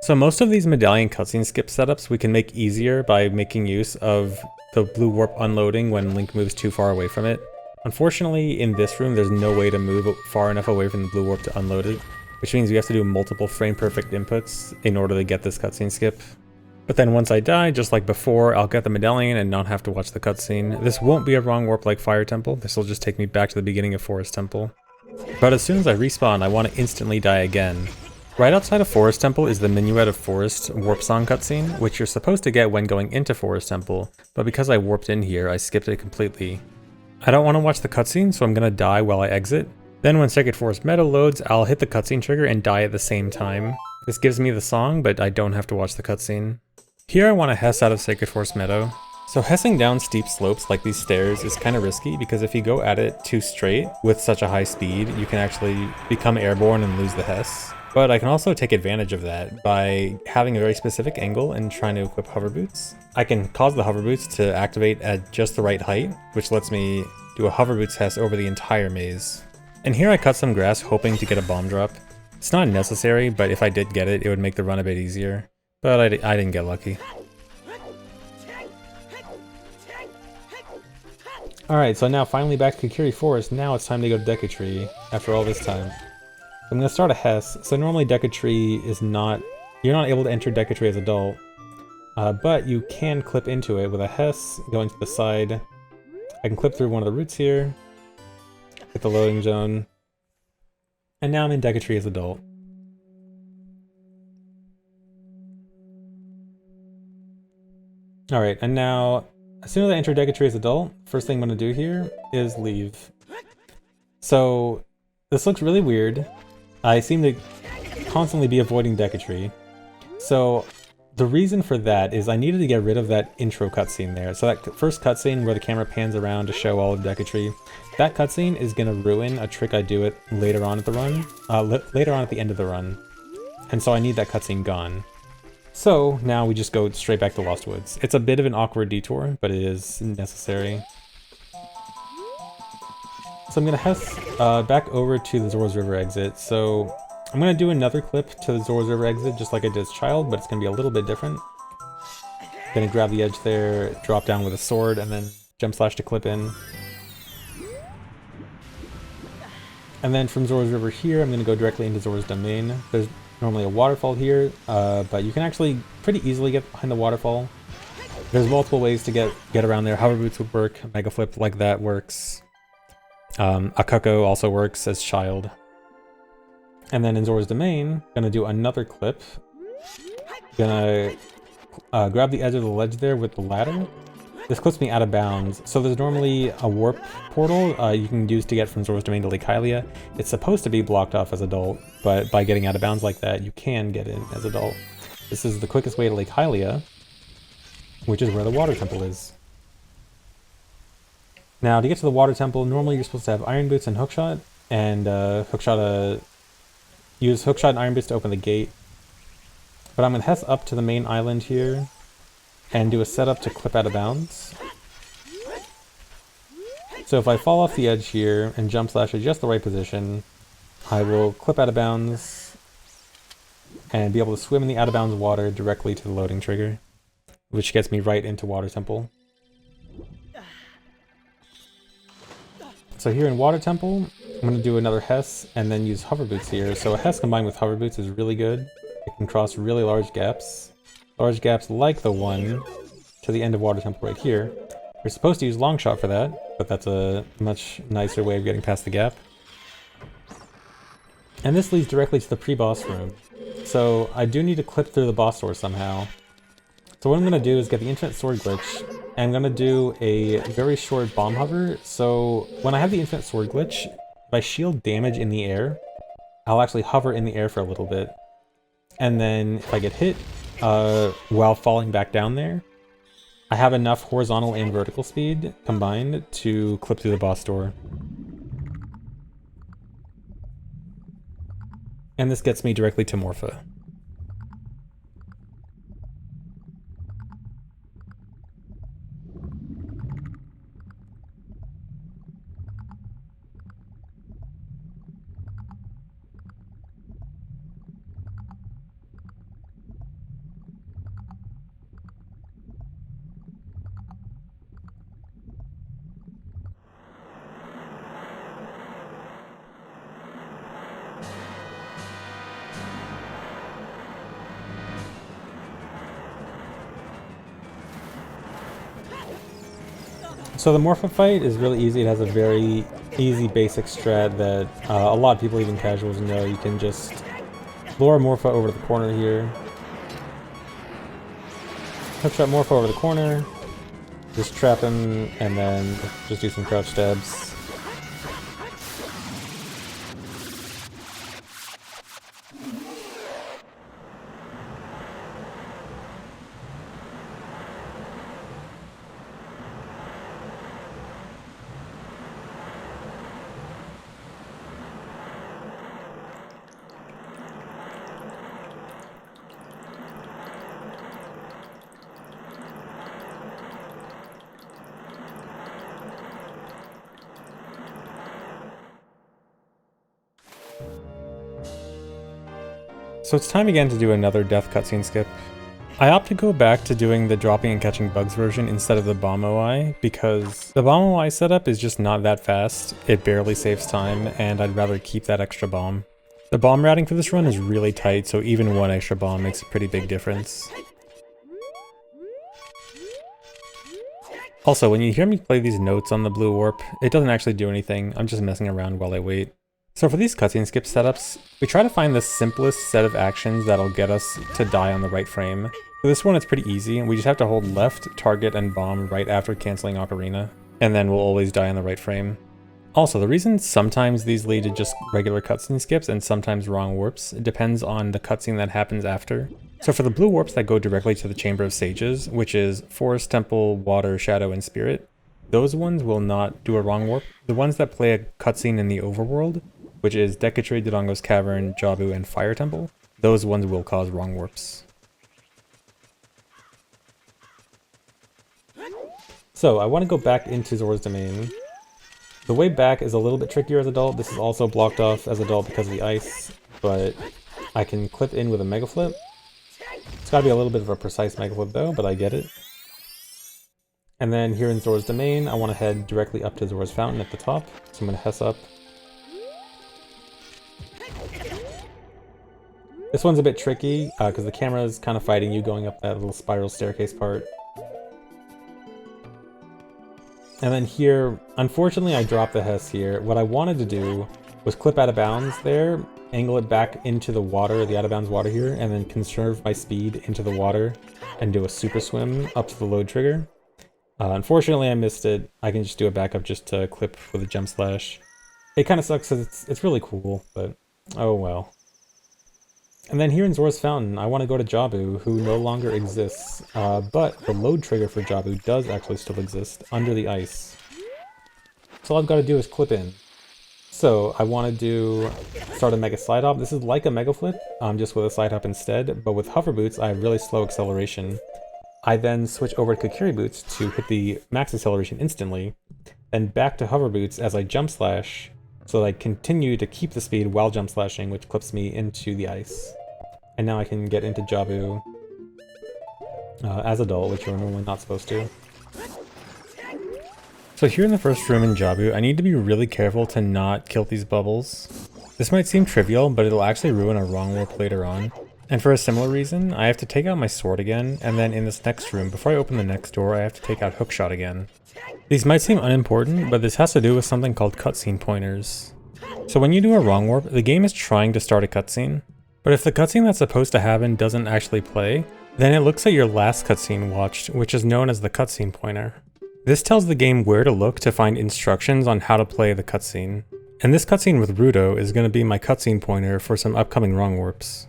So most of these medallion cutscene skip setups we can make easier by making use of the blue warp unloading when Link moves too far away from it. Unfortunately, in this room there's no way to move far enough away from the blue warp to unload it, which means we have to do multiple frame perfect inputs in order to get this cutscene skip. But then once I die, just like before, I'll get the medallion and not have to watch the cutscene. This won't be a wrong warp like Fire Temple. This will just take me back to the beginning of Forest Temple. But as soon as I respawn, I want to instantly die again. Right outside of Forest Temple is the Minuet of Forest warp song cutscene, which you're supposed to get when going into Forest Temple, but because I warped in here, I skipped it completely. I don't want to watch the cutscene, so I'm going to die while I exit. Then when Sacred Forest Meadow loads, I'll hit the cutscene trigger and die at the same time. This gives me the song, but I don't have to watch the cutscene. Here I want to Hess out of Sacred Forest Meadow. So hessing down steep slopes like these stairs is kind of risky because if you go at it too straight with such a high speed, you can actually become airborne and lose the Hess. But I can also take advantage of that by having a very specific angle and trying to equip hover boots. I can cause the hover boots to activate at just the right height, which lets me do a hover boots Hess over the entire maze. And here I cut some grass hoping to get a bomb drop. It's not necessary, but if I did get it, it would make the run a bit easier. But I didn't get lucky. Alright, so now finally back to Kikiri Forest. Now it's time to go to Deku Tree after all this time. I'm going to start a Hess. So normally Deku Tree is not... You're not able to enter Deku Tree as adult. But you can clip into it with a Hess going to the side. I can clip through one of the roots here. Hit the loading zone. And now I'm in Deku Tree as adult. Alright, and now, as soon as I enter Deku Tree as adult, first thing I'm going to do here is leave. So, this looks really weird. I seem to constantly be avoiding Deku Tree. So, the reason for that is I needed to get rid of that intro cutscene there. So that first cutscene where the camera pans around to show all of Deku Tree, that cutscene is going to ruin a trick I do it later on at the run, later on at the end of the run. And so I need that cutscene gone. So now we just go straight back to Lost Woods. It's a bit of an awkward detour, but it is necessary. So I'm going to Hess back over to the Zora's River exit. So I'm going to do another clip to the Zora's River exit just like I did as Child, but it's going to be a little bit different. Going to grab the edge there, drop down with a sword, and then jump slash to clip in. And then from Zora's River here, I'm going to go directly into Zora's Domain. There's normally a waterfall here, but you can actually pretty easily get behind the waterfall. There's multiple ways to get around there. Hover boots would work, Mega Flip like that works. Akako also works as Child. And then in Zora's Domain, gonna do another clip. Gonna grab the edge of the ledge there with the ladder. This clips me out of bounds. So there's normally a warp portal you can use to get from Zora's Domain to Lake Hylia. It's supposed to be blocked off as adult, but by getting out of bounds like that, you can get in as adult. This is the quickest way to Lake Hylia, which is where the Water Temple is. Now, to get to the Water Temple, normally you're supposed to have Iron Boots and Hookshot, and use Hookshot and Iron Boots to open the gate. But I'm going to Hess up to the main island here, and do a setup to clip out of bounds. So if I fall off the edge here and jump slash at just the right position, I will clip out of bounds and be able to swim in the out of bounds water directly to the loading trigger, which gets me right into Water Temple. So here in Water Temple, I'm going to do another Hess and then use Hover Boots here. So a Hess combined with Hover Boots is really good. It can cross really large gaps. Large gaps like the one to the end of Water Temple right here. You're supposed to use Long Shot for that, but that's a much nicer way of getting past the gap. And this leads directly to the pre-boss room. So I do need to clip through the boss door somehow. So what I'm going to do is get the Infinite Sword glitch, and I'm going to do a very short bomb hover. So when I have the Infinite Sword glitch, if I shield damage in the air, I'll actually hover in the air for a little bit. And then if I get hit while falling back down there, I have enough horizontal and vertical speed combined to clip through the boss door. And this gets me directly to Morpha. So the Morpho fight is really easy. It has a very easy basic strat that a lot of people, even casuals, know. You can just lure Morpho over to the corner here. Hookshot Morpho over the corner. Just trap him and then just do some crouch stabs. So it's time again to do another death cutscene skip. I opt to go back to doing the dropping and catching bugs version instead of the bomb OI because the bomb OI setup is just not that fast, it barely saves time, and I'd rather keep that extra bomb. The bomb routing for this run is really tight, so even one extra bomb makes a pretty big difference. Also, when you hear me play these notes on the blue warp, it doesn't actually do anything, I'm just messing around while I wait. So for these cutscene skip setups, we try to find the simplest set of actions that'll get us to die on the right frame. For this one it's pretty easy, we just have to hold left, target, and bomb right after canceling Ocarina, and then we'll always die on the right frame. Also, the reason sometimes these lead to just regular cutscene skips and sometimes wrong warps depends on the cutscene that happens after. So for the blue warps that go directly to the Chamber of Sages, which is Forest, Temple, Water, Shadow, and Spirit, those ones will not do a wrong warp. The ones that play a cutscene in the overworld, which is Decatry, Dodongo's Cavern, Jabu, and Fire Temple, those ones will cause wrong warps. So I want to go back into Zora's Domain. The way back is a little bit trickier as adult. This is also blocked off as adult because of the ice, but I can clip in with a Mega Flip. It's got to be a little bit of a precise Mega Flip though, but I get it. And then here in Zora's Domain, I want to head directly up to Zora's Fountain at the top, so I'm going to Hess up. This one's a bit tricky, because the camera is kind of fighting you going up that little spiral staircase part. And then here, unfortunately I dropped the Hess here. What I wanted to do was clip out of bounds there, angle it back into the water, the out of bounds water here, and then conserve my speed into the water and do a super swim up to the load trigger. Unfortunately I missed it. I can just do a backup just to clip with a jump slash. It kind of sucks because it's really cool, but oh well. And then here in Zora's Fountain, I want to go to Jabu, who no longer exists, but the load trigger for Jabu does actually still exist under the ice. So all I've got to do is clip in. So I want to start a Mega Slide Hop. This is like a Mega Flip, just with a Slide Hop instead, but with Hover Boots I have really slow acceleration. I then switch over to Kokiri Boots to hit the max acceleration instantly, then back to Hover Boots as I jump slash, so that I continue to keep the speed while jump slashing, which clips me into the ice. And now I can get into Jabu as adult, which you're normally not supposed to. So here in the first room in Jabu, I need to be really careful to not kill these bubbles. This might seem trivial, but it'll actually ruin a wrong warp later on. And for a similar reason, I have to take out my sword again, and then in this next room, before I open the next door, I have to take out Hookshot again. These might seem unimportant, but this has to do with something called cutscene pointers. So when you do a wrong warp, the game is trying to start a cutscene. But if the cutscene that's supposed to happen doesn't actually play, then it looks at your last cutscene watched, which is known as the cutscene pointer. This tells the game where to look to find instructions on how to play the cutscene. And this cutscene with Ruto is going to be my cutscene pointer for some upcoming wrong warps.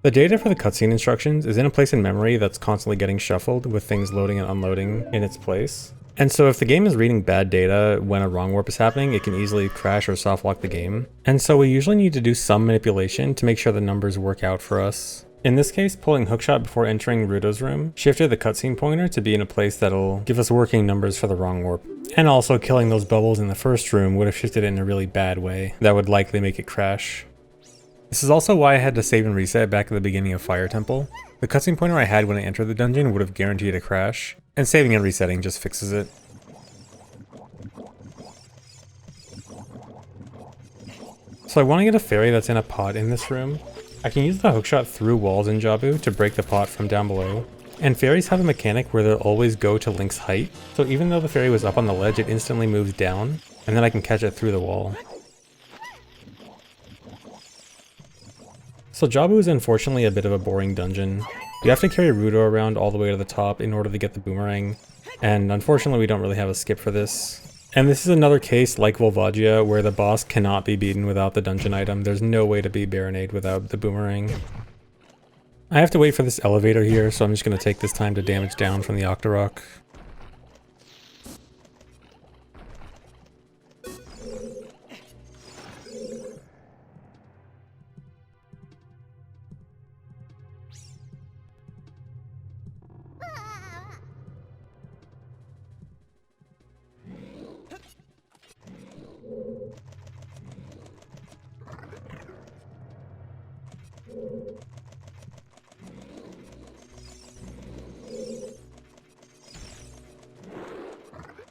The data for the cutscene instructions is in a place in memory that's constantly getting shuffled with things loading and unloading in its place. And so if the game is reading bad data when a wrong warp is happening, it can easily crash or soft lock the game. And so we usually need to do some manipulation to make sure the numbers work out for us. In this case, pulling Hookshot before entering Ruto's room shifted the cutscene pointer to be in a place that'll give us working numbers for the wrong warp. And also killing those bubbles in the first room would have shifted it in a really bad way that would likely make it crash. This is also why I had to save and reset back at the beginning of Fire Temple. The cutscene pointer I had when I entered the dungeon would have guaranteed a crash, and saving and resetting just fixes it. So I want to get a fairy that's in a pot in this room. I can use the hookshot through walls in Jabu to break the pot from down below. And fairies have a mechanic where they'll always go to Link's height, so even though the fairy was up on the ledge, it instantly moves down, and then I can catch it through the wall. So Jabu is unfortunately a bit of a boring dungeon. You have to carry Rudo around all the way to the top in order to get the boomerang, and unfortunately we don't really have a skip for this. And this is another case like Volvagia where the boss cannot be beaten without the dungeon item. There's no way to beat Baronade without the boomerang. I have to wait for this elevator here, so I'm just going to take this time to damage down from the Octorok.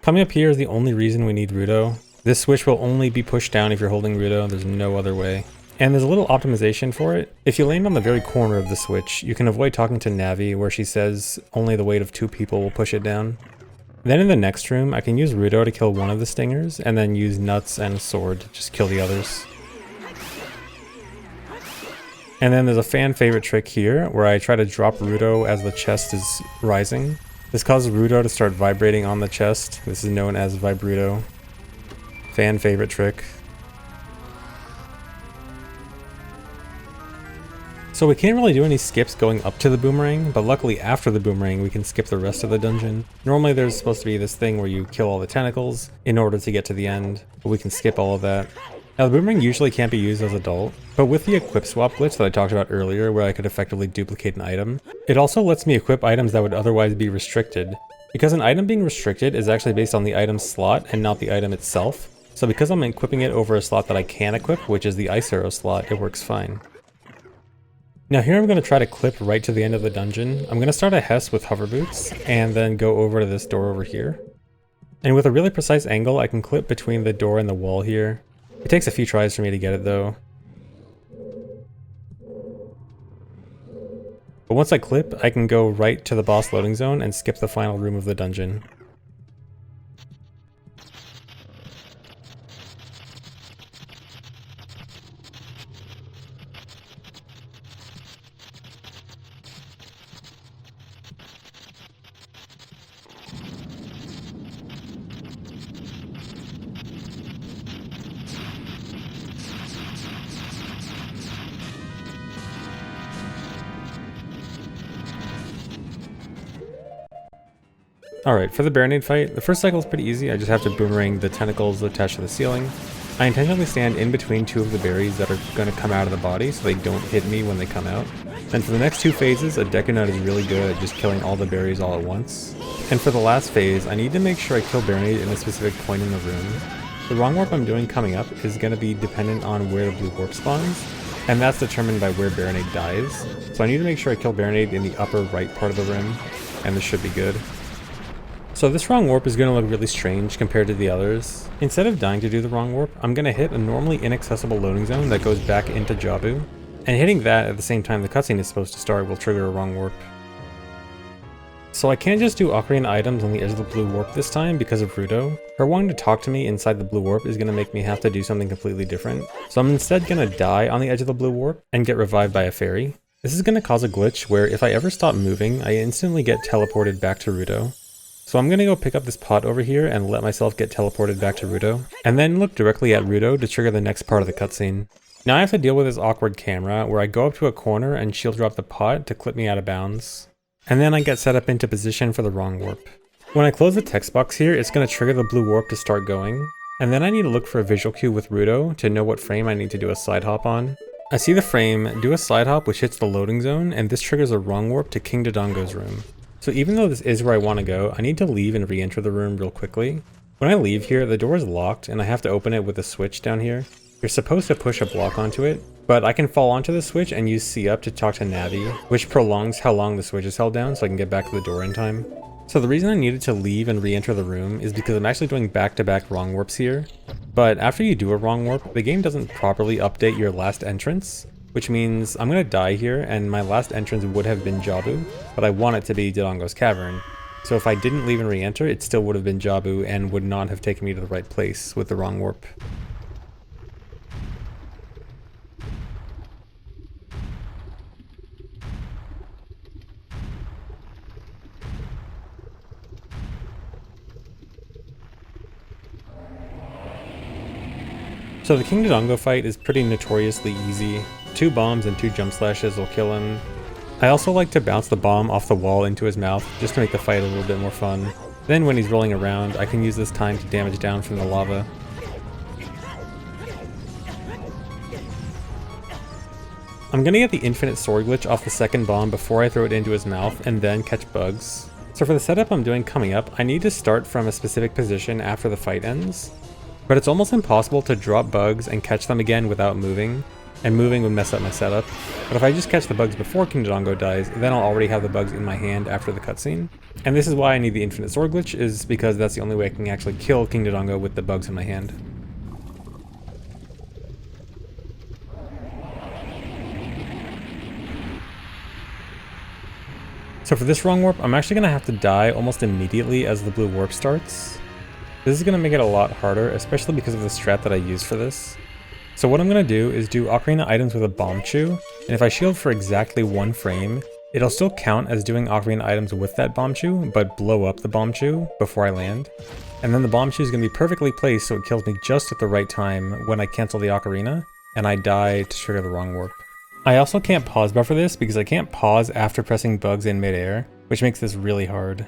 Coming up here is the only reason we need Rudo. This switch will only be pushed down if you're holding Rudo, there's no other way. And there's a little optimization for it. If you land on the very corner of the switch, you can avoid talking to Navi where she says only the weight of 2 people will push it down. Then in the next room, I can use Rudo to kill one of the stingers, and then use Nuts and a sword to just kill the others. And then there's a fan favorite trick here, where I try to drop Rudo as the chest is rising. This causes Rudo to start vibrating on the chest. This is known as Vibrudo. Fan favorite trick. So we can't really do any skips going up to the boomerang, but luckily after the boomerang we can skip the rest of the dungeon. Normally there's supposed to be this thing where you kill all the tentacles in order to get to the end, but we can skip all of that. Now the boomerang usually can't be used as adult, but with the equip swap glitch that I talked about earlier where I could effectively duplicate an item, it also lets me equip items that would otherwise be restricted. Because an item being restricted is actually based on the item's slot and not the item itself, so because I'm equipping it over a slot that I can equip, which is the Ice Arrow slot, it works fine. Now here I'm going to try to clip right to the end of the dungeon. I'm going to start a Hess with hover boots, and then go over to this door over here. And with a really precise angle, I can clip between the door and the wall here. It takes a few tries for me to get it though. But once I clip, I can go right to the boss loading zone and skip the final room of the dungeon. Alright, for the Baronade fight, the first cycle is pretty easy. I just have to boomerang the tentacles attached to the ceiling. I intentionally stand in between 2 of the berries that are going to come out of the body so they don't hit me when they come out. And for the next 2 phases, a Deku-Nut is really good at just killing all the berries all at once. And for the last phase, I need to make sure I kill Baronade in a specific point in the room. The wrong warp I'm doing coming up is going to be dependent on where the blue warp spawns, and that's determined by where Baronade dies. So I need to make sure I kill Baronade in the upper right part of the room, and this should be good. So this wrong warp is going to look really strange compared to the others. Instead of dying to do the wrong warp, I'm going to hit a normally inaccessible loading zone that goes back into Jabu. And hitting that at the same time the cutscene is supposed to start will trigger a wrong warp. So I can't just do Ocarina items on the edge of the blue warp this time because of Rudo. Her wanting to talk to me inside the blue warp is going to make me have to do something completely different. So I'm instead going to die on the edge of the blue warp and get revived by a fairy. This is going to cause a glitch where if I ever stop moving, I instantly get teleported back to Rudo. So I'm going to go pick up this pot over here and let myself get teleported back to Rudo, and then look directly at Rudo to trigger the next part of the cutscene. Now I have to deal with this awkward camera where I go up to a corner and she'll drop the pot to clip me out of bounds. And then I get set up into position for the wrong warp. When I close the text box here, it's going to trigger the blue warp to start going, and then I need to look for a visual cue with Rudo to know what frame I need to do a side hop on. I see the frame, do a side hop which hits the loading zone, and this triggers a wrong warp to King Dodongo's room. So even though this is where I want to go, I need to leave and re-enter the room real quickly. When I leave here, the door is locked and I have to open it with a switch down here. You're supposed to push a block onto it, but I can fall onto the switch and use C up to talk to Navi, which prolongs how long the switch is held down so I can get back to the door in time. So the reason I needed to leave and re-enter the room is because I'm actually doing back-to-back wrong warps here. But after you do a wrong warp, the game doesn't properly update your last entrance. which means I'm gonna die here, and my last entrance would have been Jabu, but I want it to be Dodongo's Cavern. So if I didn't leave and re-enter, it still would have been Jabu and would not have taken me to the right place with the wrong warp. So the King Dodongo fight is pretty notoriously easy. 2 bombs and 2 jump slashes will kill him. I also like to bounce the bomb off the wall into his mouth, just to make the fight a little bit more fun. Then when he's rolling around, I can use this time to damage down from the lava. I'm gonna get the infinite sword glitch off the second bomb before I throw it into his mouth, and then catch bugs. So for the setup I'm doing coming up, I need to start from a specific position after the fight ends. But it's almost impossible to drop bugs and catch them again without moving, and moving would mess up my setup. But if I just catch the bugs before King Dodongo dies, then I'll already have the bugs in my hand after the cutscene. And this is why I need the infinite sword glitch, is because that's the only way I can actually kill King Dodongo with the bugs in my hand. So for this wrong warp, I'm actually going to have to die almost immediately as the blue warp starts. This is going to make it a lot harder, especially because of the strat that I use for this. So what I'm going to do is do Ocarina items with a Bomb Chew, and if I shield for exactly 1 frame, it'll still count as doing Ocarina items with that Bomb Chew, but blow up the Bomb Chew before I land. And then the Bomb Chew is going to be perfectly placed so it kills me just at the right time when I cancel the Ocarina, and I die to trigger the wrong warp. I also can't pause buffer this because I can't pause after pressing bugs in midair, which makes this really hard.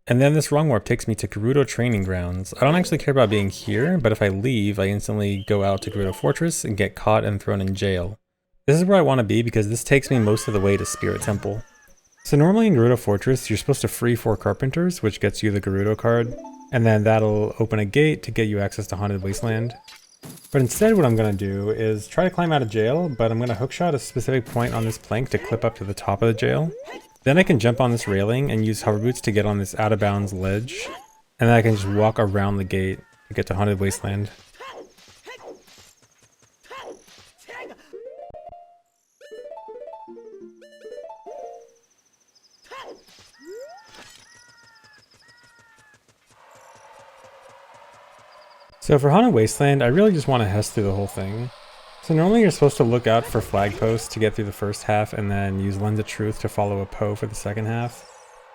And then this wrong warp takes me to Gerudo Training Grounds. I don't actually care about being here, but if I leave, I instantly go out to Gerudo Fortress and get caught and thrown in jail. This is where I want to be because this takes me most of the way to Spirit Temple. So normally in Gerudo Fortress, you're supposed to free 4 Carpenters, which gets you the Gerudo card, and then that'll open a gate to get you access to Haunted Wasteland. But instead what I'm going to do is try to climb out of jail, but I'm going to hookshot a specific point on this plank to clip up to the top of the jail. Then I can jump on this railing and use hover boots to get on this out of bounds ledge, and then I can just walk around the gate to get to Haunted Wasteland. So for Haunted Wasteland, I really just want to Hess through the whole thing. So normally you're supposed to look out for flag posts to get through the first half and then use Lens of Truth to follow a Poe for the second half.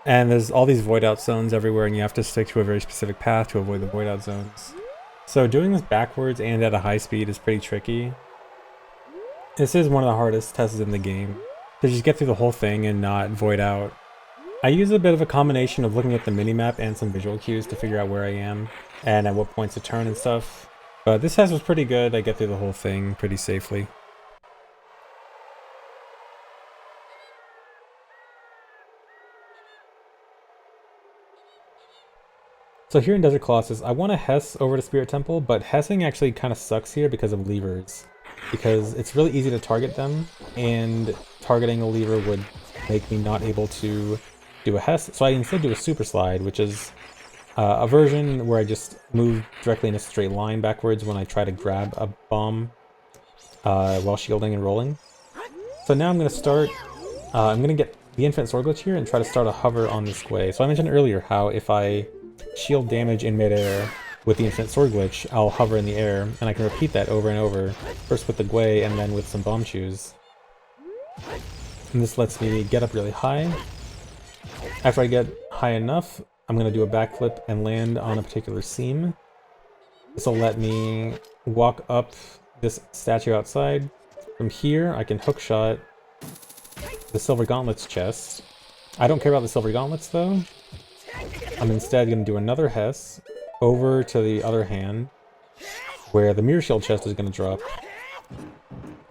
And there's all these void out zones everywhere and you have to stick to a very specific path to avoid the void out zones. So doing this backwards and at a high speed is pretty tricky. This is one of the hardest tests in the game, to just get through the whole thing and not void out. I use a bit of a combination of looking at the minimap and some visual cues to figure out where I am and at what points to turn and stuff. But this test was pretty good. I get through the whole thing pretty safely. So here in Desert Colossus, I want to Hess over to Spirit Temple, but Hessing actually kind of sucks here because of levers. Because it's really easy to target them, and targeting a lever would make me not able to do a Hess. So I instead do a Super Slide, which is a version where I just move directly in a straight line backwards when I try to grab a bomb while shielding and rolling. So now I'm going to start, I'm going to get the Infinite Sword Glitch here and try to start a hover on this way. So I mentioned earlier how if I shield damage in midair with the Infinite Sword Glitch, I'll hover in the air, and I can repeat that over and over, first with the Gwei and then with some Bomb Chews. And this lets me get up really high. After I get high enough, I'm going to do a backflip and land on a particular seam. This will let me walk up this statue outside. From here, I can hookshot the Silver Gauntlets chest. I don't care about the Silver Gauntlets though. I'm instead going to do another Hess over to the other hand, where the Mirror Shield chest is going to drop.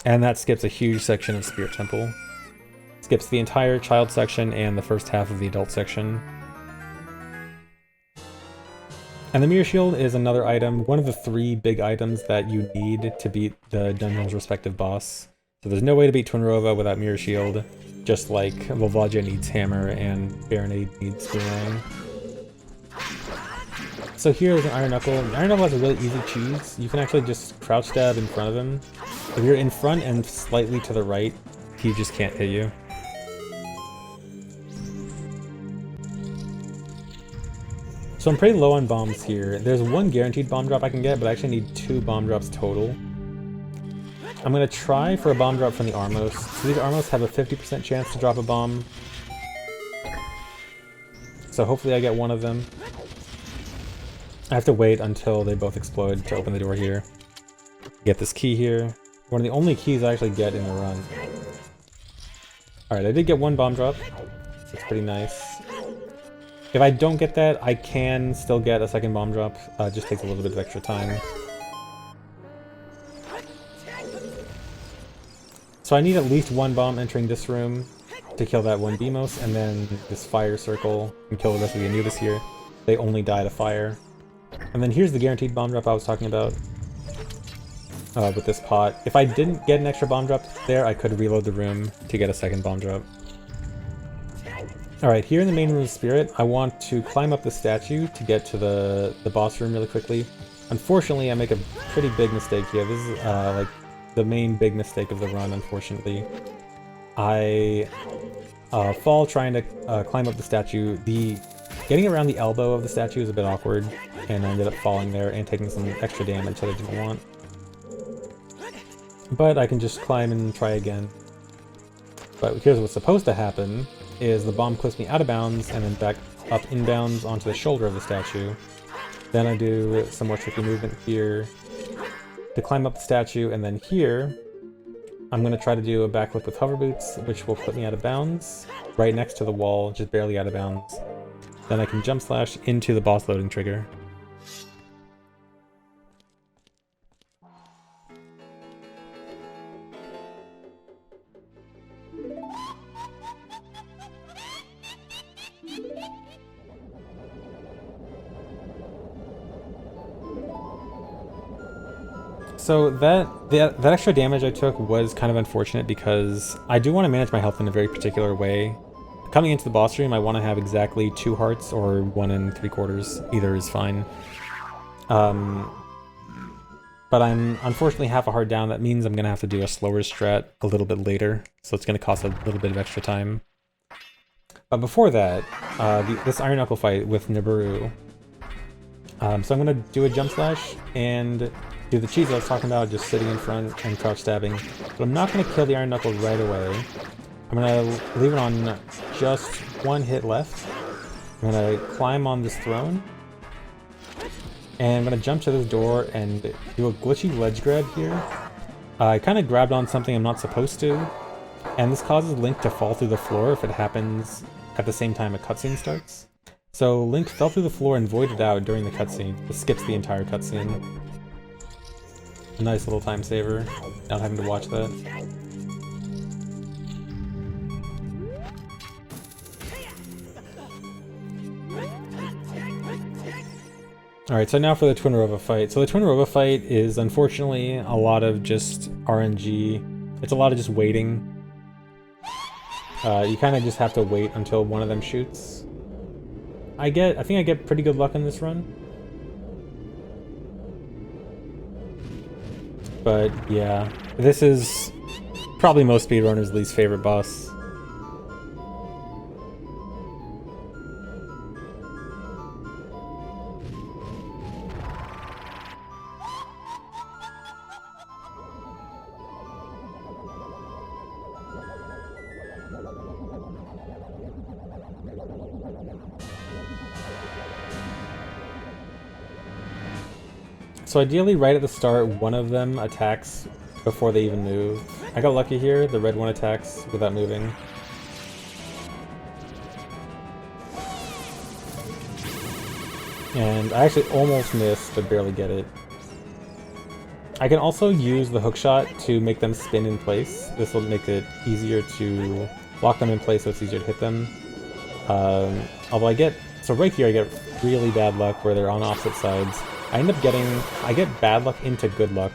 And that skips a huge section of Spirit Temple. Skips the entire child section and the first half of the adult section. And the Mirror Shield is another item, one of the 3 big items that you need to beat the dungeon's respective boss. So there's no way to beat Twinrova without Mirror Shield, just like Volvagia needs Hammer and Baronade needs Boomerang. So here's an Iron Knuckle. The Iron Knuckle has a really easy cheese. You can actually just crouch stab in front of him. If you're in front and slightly to the right, he just can't hit you. So I'm pretty low on bombs here. There's one guaranteed bomb drop I can get, but I actually need 2 bomb drops total. I'm going to try for a bomb drop from the Armos. So these Armos have a 50% chance to drop a bomb. So hopefully I get one of them. I have to wait until they both explode to open the door here. Get this key here. One of the only keys I actually get in the run. Alright, I did get 1 bomb drop. That's pretty nice. If I don't get that, I can still get a second bomb drop. It just takes a little bit of extra time. So I need at least 1 bomb entering this room to kill that one Demos, and then this fire circle and kill the rest of the Anubis here. They only die to fire. And then here's the guaranteed bomb drop I was talking about with this pot. If I didn't get an extra bomb drop there, I could reload the room to get a second bomb drop. Alright, here in the main room of Spirit, I want to climb up the statue to get to the boss room really quickly. Unfortunately, I make a pretty big mistake here. This is like the main big mistake of the run, unfortunately. I fall trying to climb up the statue. Getting around the elbow of the statue is a bit awkward, and I ended up falling there and taking some extra damage that I didn't want. But I can just climb and try again. But here's what's supposed to happen, is the bomb clips me out of bounds and then back up inbounds onto the shoulder of the statue. Then I do some more tricky movement here to climb up the statue, and then here I'm going to try to do a backflip with hover boots, which will put me out of bounds, right next to the wall, just barely out of bounds. Then I can jump slash into the boss loading trigger. So that extra damage I took was kind of unfortunate because I do want to manage my health in a very particular way. Coming into the boss room, I want to have exactly 2 hearts or 1 3/4. Either is fine. But I'm unfortunately half a heart down. That means I'm going to have to do a slower strat a little bit later. So it's going to cost a little bit of extra time. But before that, this Iron Knuckle fight with Nibiru. So I'm going to do a jump slash and do the cheese I was talking about, just sitting in front and crouch stabbing. But I'm not going to kill the Iron Knuckle right away. I'm going to leave it on just 1 hit left. I'm going to climb on this throne. And I'm going to jump to this door and do a glitchy ledge grab here. I kind of grabbed on something I'm not supposed to. And this causes Link to fall through the floor if it happens at the same time a cutscene starts. So Link fell through the floor and voided out during the cutscene. It skips the entire cutscene. A nice little time saver, not having to watch that. Alright, so now for the Twin Rova fight. So the Twin Rova fight is unfortunately a lot of just RNG. It's a lot of just waiting. You kind of just have to wait until one of them shoots. I think I get pretty good luck in this run. But yeah, this is probably most speedrunners' least favorite boss. So ideally, right at the start, one of them attacks before they even move. I got lucky here, the red one attacks without moving. And I actually almost missed, but barely get it. I can also use the hookshot to make them spin in place. This will make it easier to lock them in place so it's easier to hit them. Although so right here I get really bad luck where they're on opposite sides. I get bad luck into good luck,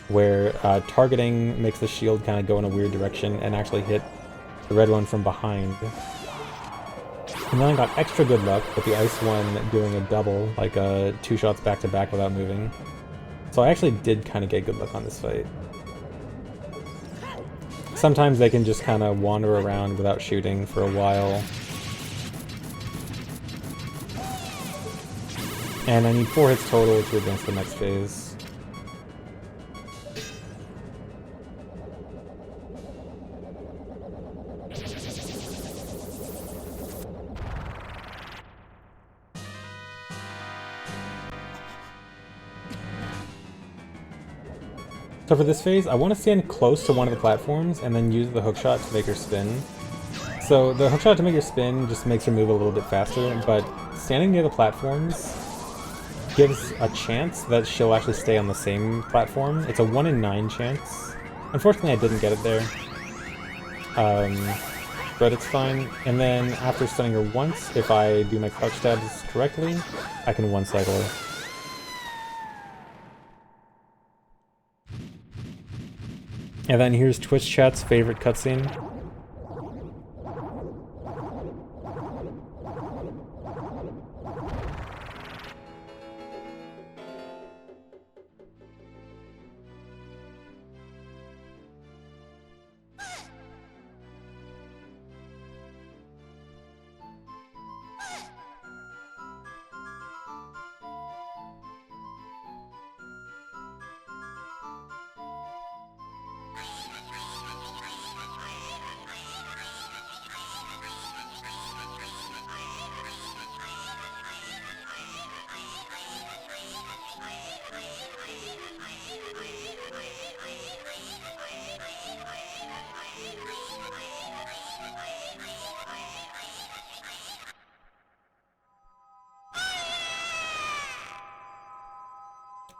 where targeting makes the shield kind of go in a weird direction and actually hit the red one from behind. And then I got extra good luck with the ice one doing a double, like 2 shots back to back without moving. So I actually did kind of get good luck on this fight. Sometimes they can just kind of wander around without shooting for a while. And I need 4 hits total to advance to the next phase. So for this phase, I want to stand close to one of the platforms and then use the hookshot to make her spin. So the hookshot to make her spin just makes her move a little bit faster, but standing near the platforms gives a chance that she'll actually stay on the same platform. It's a 1 in 9 chance. Unfortunately, I didn't get it there. But it's fine. And then after stunning her once, if I do my crouch stabs correctly, I can one cycle her. And then here's Twitch chat's favorite cutscene.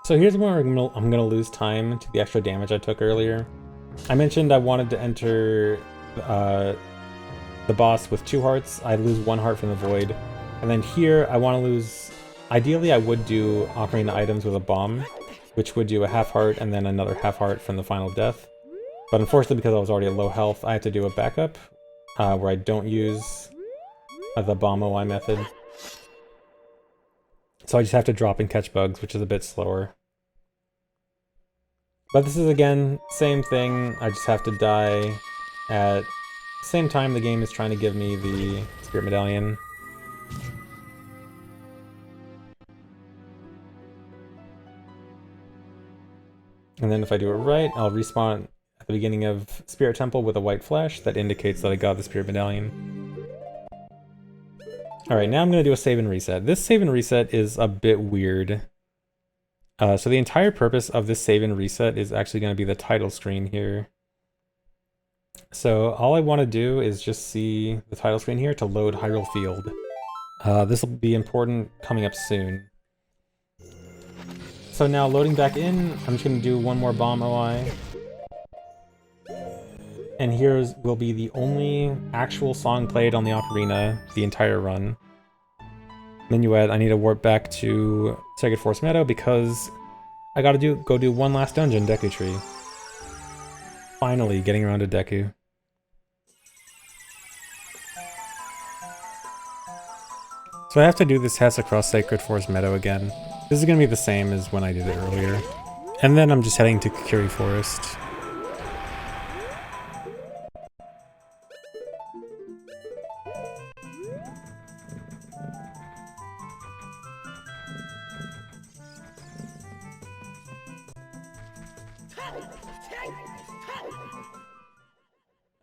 So here's where I'm gonna lose time to the extra damage I took earlier. I mentioned I wanted to enter the boss with 2 hearts. I'd lose 1 heart from the void. And then here I want to lose... Ideally I would do Ocarina items with a bomb, which would do a half heart and then another half heart from the final death. But unfortunately, because I was already at low health, I have to do a backup where I don't use the bomb OI method. So I just have to drop and catch bugs, which is a bit slower. But this is, again, same thing. I just have to die at the same time the game is trying to give me the Spirit Medallion. And then if I do it right, I'll respawn at the beginning of Spirit Temple with a white flash that indicates that I got the Spirit Medallion. Alright, now I'm going to do a save and reset. This save and reset is a bit weird. So the entire purpose of this save and reset is actually going to be the title screen here. So all I want to do is just see the title screen here to load Hyrule Field. This will be important coming up soon. So now loading back in, I'm just going to do one more bomb OI. And here's will be the only actual song played on the Ocarina the entire run. Minuet, I need to warp back to Sacred Forest Meadow because I gotta go do one last dungeon, Deku Tree. Finally getting around to Deku. So I have to do this Hess across Sacred Forest Meadow again. This is gonna be the same as when I did it earlier. And then I'm just heading to Kakiri Forest.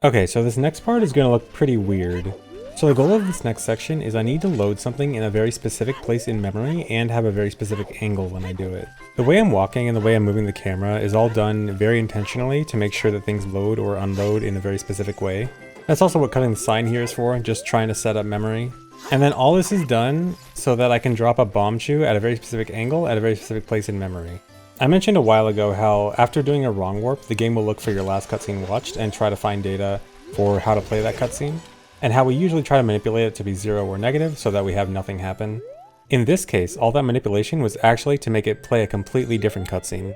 Okay, so this next part is going to look pretty weird. So the goal of this next section is I need to load something in a very specific place in memory and have a very specific angle when I do it. The way I'm walking and the way I'm moving the camera is all done very intentionally to make sure that things load or unload in a very specific way. That's also what cutting the sign here is for, just trying to set up memory. And then all this is done so that I can drop a bomb chew at a very specific angle at a very specific place in memory. I mentioned a while ago how after doing a wrong warp, the game will look for your last cutscene watched and try to find data for how to play that cutscene, and how we usually try to manipulate it to be 0 or negative so that we have nothing happen. In this case, all that manipulation was actually to make it play a completely different cutscene.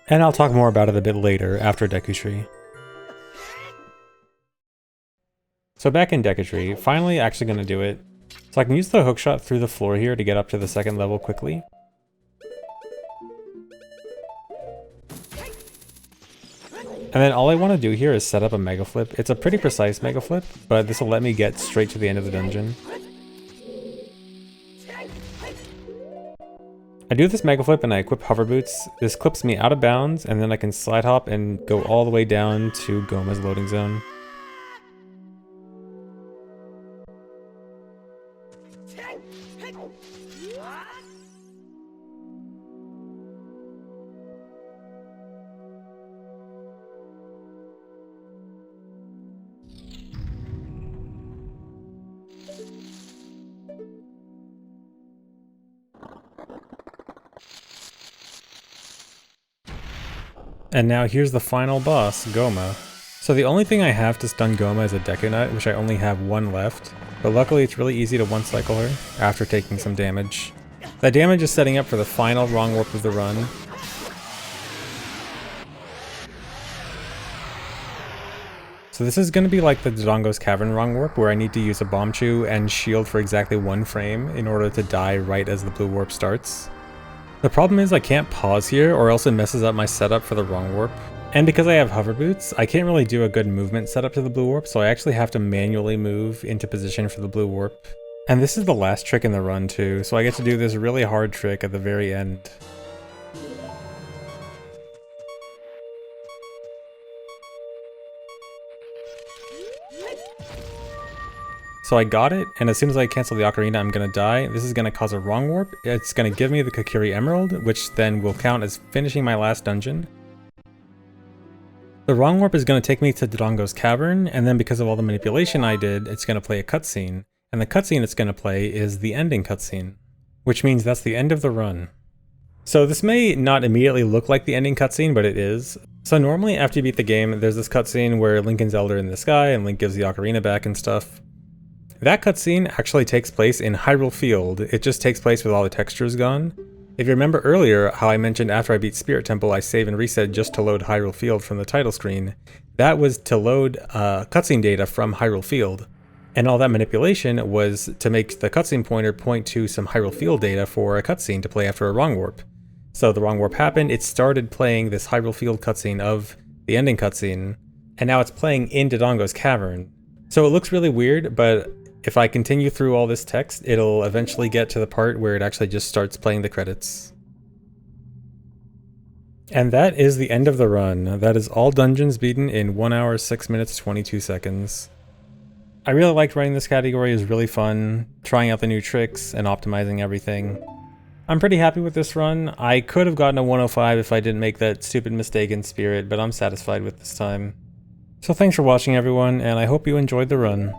And I'll talk more about it a bit later after Deku Tree. So back in Deku Tree, finally actually gonna do it. So I can use the hookshot through the floor here to get up to the second level quickly. And then all I want to do here is set up a mega flip. It's a pretty precise mega flip, but this will let me get straight to the end of the dungeon. I do this mega flip and I equip hover boots. This clips me out of bounds, and then I can slide hop and go all the way down to Goma's loading zone. And now here's the final boss, Goma. So the only thing I have to stun Goma is a Deku Nut, which I only have one left. But luckily it's really easy to one-cycle her after taking some damage. That damage is setting up for the final wrong warp of the run. So this is going to be like the Dodongo's Cavern wrong warp, where I need to use a Bomb Chew and shield for exactly 1 frame in order to die right as the blue warp starts. The problem is I can't pause here or else it messes up my setup for the wrong warp. And because I have hover boots, I can't really do a good movement setup to the blue warp, so I actually have to manually move into position for the blue warp. And this is the last trick in the run too, so I get to do this really hard trick at the very end. So I got it, and as soon as I cancel the Ocarina, I'm gonna die. This is gonna cause a wrong warp. It's gonna give me the Kokiri Emerald, which then will count as finishing my last dungeon. The wrong warp is gonna take me to Dodongo's Cavern, and then because of all the manipulation I did, it's gonna play a cutscene. And the cutscene it's gonna play is the ending cutscene, which means that's the end of the run. So this may not immediately look like the ending cutscene, but it is. So normally after you beat the game, there's this cutscene where Link and Zelda are in the sky, and Link gives the Ocarina back and stuff. That cutscene actually takes place in Hyrule Field. It just takes place with all the textures gone. If you remember earlier how I mentioned after I beat Spirit Temple I save and reset just to load Hyrule Field from the title screen, that was to load cutscene data from Hyrule Field. And all that manipulation was to make the cutscene pointer point to some Hyrule Field data for a cutscene to play after a wrong warp. So the wrong warp happened, it started playing this Hyrule Field cutscene of the ending cutscene, and now it's playing in Dodongo's Cavern. So it looks really weird, but if I continue through all this text, it'll eventually get to the part where it actually just starts playing the credits. And that is the end of the run. That is all dungeons beaten in 1 hour, 6 minutes, 22 seconds. I really liked running this category. It was really fun, trying out the new tricks and optimizing everything. I'm pretty happy with this run. I could have gotten a 105 if I didn't make that stupid mistake in Spirit, but I'm satisfied with this time. So thanks for watching everyone, and I hope you enjoyed the run.